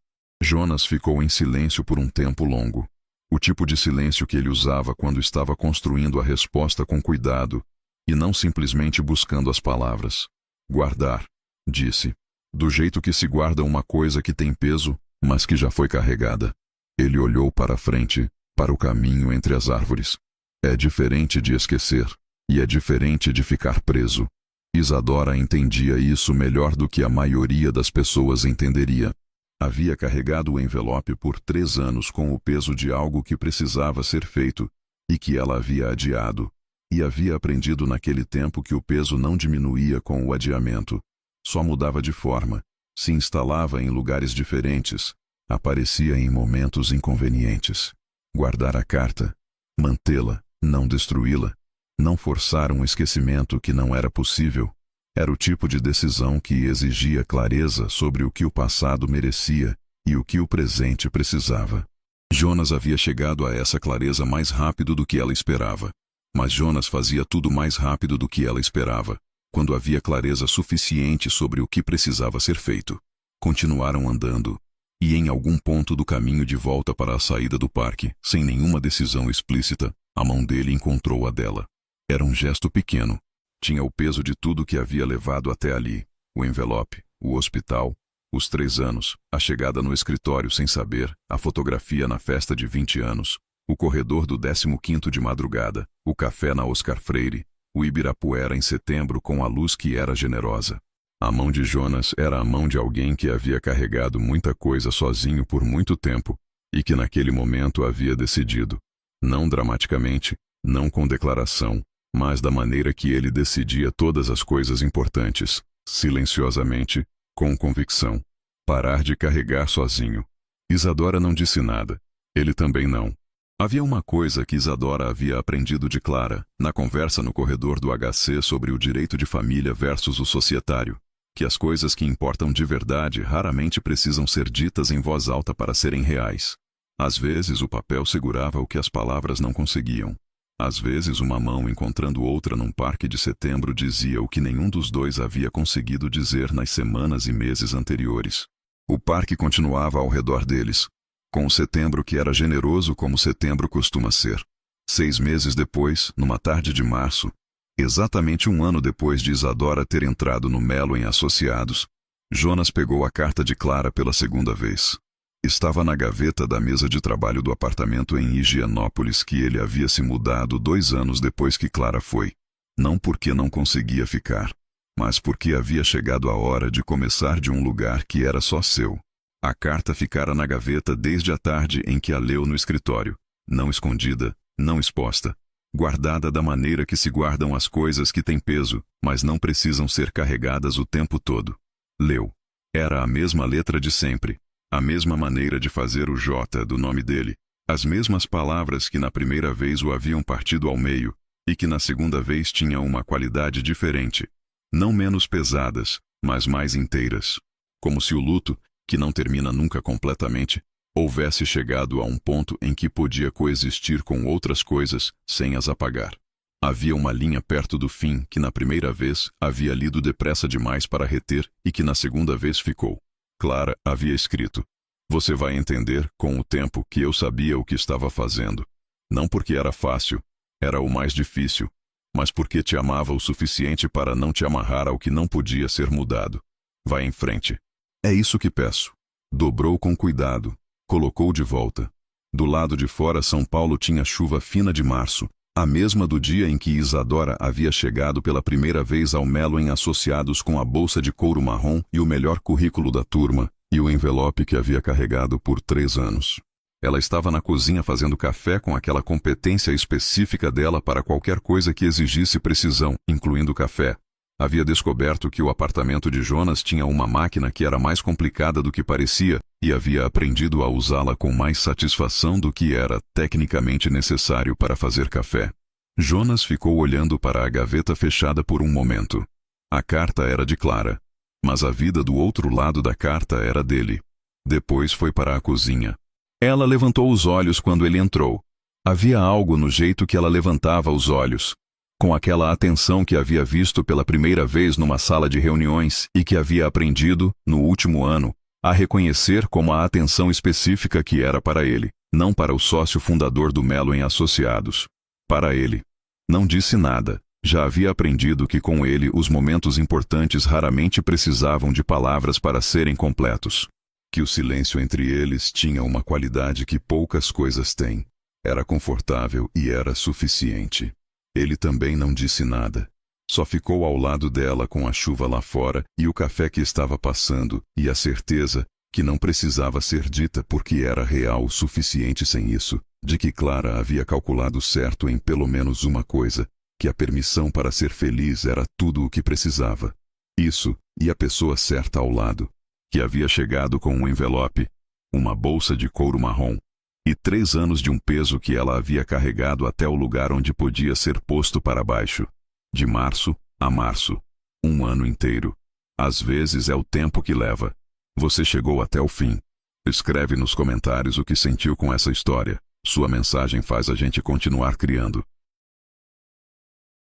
Jonas ficou em silêncio por um tempo longo. O tipo de silêncio que ele usava quando estava construindo a resposta com cuidado, e não simplesmente buscando as palavras. "Guardar", disse. "Do jeito que se guarda uma coisa que tem peso, mas que já foi carregada." Ele olhou para a frente, para o caminho entre as árvores. "É diferente de esquecer, e é diferente de ficar preso." Isadora entendia isso melhor do que a maioria das pessoas entenderia. Havia carregado o envelope por 3 anos com o peso de algo que precisava ser feito, e que ela havia adiado, e havia aprendido naquele tempo que o peso não diminuía com o adiamento. Só mudava de forma, se instalava em lugares diferentes, aparecia em momentos inconvenientes. Guardar a carta, mantê-la, não destruí-la, não forçar um esquecimento que não era possível, era o tipo de decisão que exigia clareza sobre o que o passado merecia e o que o presente precisava. Jonas havia chegado a essa clareza mais rápido do que ela esperava. Mas Jonas fazia tudo mais rápido do que ela esperava, quando havia clareza suficiente sobre o que precisava ser feito. Continuaram andando, e em algum ponto do caminho de volta para a saída do parque, sem nenhuma decisão explícita, a mão dele encontrou a dela. Era um gesto pequeno. Tinha o peso de tudo que havia levado até ali: o envelope, o hospital, os 3 anos, a chegada no escritório sem saber, a fotografia na festa de 20 anos, o corredor do 15º de madrugada, o café na Oscar Freire, o Ibirapuera em setembro com a luz que era generosa. A mão de Jonas era a mão de alguém que havia carregado muita coisa sozinho por muito tempo e que naquele momento havia decidido, não dramaticamente, não com declaração, mas da maneira que ele decidia todas as coisas importantes, silenciosamente, com convicção, parar de carregar sozinho. Isadora não disse nada. Ele também não. Havia uma coisa que Isadora havia aprendido de Clara, na conversa no corredor do HC sobre o direito de família versus o societário, que as coisas que importam de verdade raramente precisam ser ditas em voz alta para serem reais. Às vezes o papel segurava o que as palavras não conseguiam. Às vezes uma mão encontrando outra num parque de setembro dizia o que nenhum dos dois havia conseguido dizer nas semanas e meses anteriores. O parque continuava ao redor deles, com o setembro que era generoso como setembro costuma ser. 6 meses depois, numa tarde de março, exatamente 1 ano depois de Isadora ter entrado no Melo em Associados, Jonas pegou a carta de Clara pela segunda vez. Estava na gaveta da mesa de trabalho do apartamento em Higienópolis que ele havia se mudado 2 anos depois que Clara foi. Não porque não conseguia ficar, mas porque havia chegado a hora de começar de um lugar que era só seu. A carta ficara na gaveta desde a tarde em que a leu no escritório, não escondida, não exposta, guardada da maneira que se guardam as coisas que têm peso, mas não precisam ser carregadas o tempo todo. Leu. Era a mesma letra de sempre, a mesma maneira de fazer o J do nome dele, as mesmas palavras que na primeira vez o haviam partido ao meio, e que na segunda vez tinham uma qualidade diferente, não menos pesadas, mas mais inteiras. Como se o luto, que não termina nunca completamente, houvesse chegado a um ponto em que podia coexistir com outras coisas sem as apagar. Havia uma linha perto do fim que na primeira vez havia lido depressa demais para reter e que na segunda vez ficou. Clara havia escrito: "Você vai entender com o tempo que eu sabia o que estava fazendo. Não porque era fácil, era o mais difícil, mas porque te amava o suficiente para não te amarrar ao que não podia ser mudado. Vai em frente. É isso que peço." Dobrou com cuidado, colocou de volta. Do lado de fora São Paulo tinha chuva fina de março, a mesma do dia em que Isadora havia chegado pela primeira vez ao Melo em Associados com a bolsa de couro marrom e o melhor currículo da turma, e o envelope que havia carregado por 3 anos. Ela estava na cozinha fazendo café com aquela competência específica dela para qualquer coisa que exigisse precisão, incluindo café. Havia descoberto que o apartamento de Jonas tinha uma máquina que era mais complicada do que parecia, e havia aprendido a usá-la com mais satisfação do que era tecnicamente necessário para fazer café. Jonas ficou olhando para a gaveta fechada por um momento. A carta era de Clara, mas a vida do outro lado da carta era dele. Depois foi para a cozinha. Ela levantou os olhos quando ele entrou. Havia algo no jeito que ela levantava os olhos, com aquela atenção que havia visto pela primeira vez numa sala de reuniões e que havia aprendido, no último ano, a reconhecer como a atenção específica que era para ele, não para o sócio fundador do Melo em Associados. Para ele. Não disse nada. Já havia aprendido que com ele os momentos importantes raramente precisavam de palavras para serem completos. Que o silêncio entre eles tinha uma qualidade que poucas coisas têm. Era confortável e era suficiente. Ele também não disse nada. Só ficou ao lado dela com a chuva lá fora e o café que estava passando, e a certeza, que não precisava ser dita porque era real o suficiente sem isso, de que Clara havia calculado certo em pelo menos uma coisa, que a permissão para ser feliz era tudo o que precisava. Isso, e a pessoa certa ao lado, que havia chegado com um envelope, uma bolsa de couro marrom, e 3 anos de um peso que ela havia carregado até o lugar onde podia ser posto para baixo. De março a março. 1 ano inteiro. Às vezes é o tempo que leva. Você chegou até o fim. Escreve nos comentários o que sentiu com essa história. Sua mensagem faz a gente continuar criando.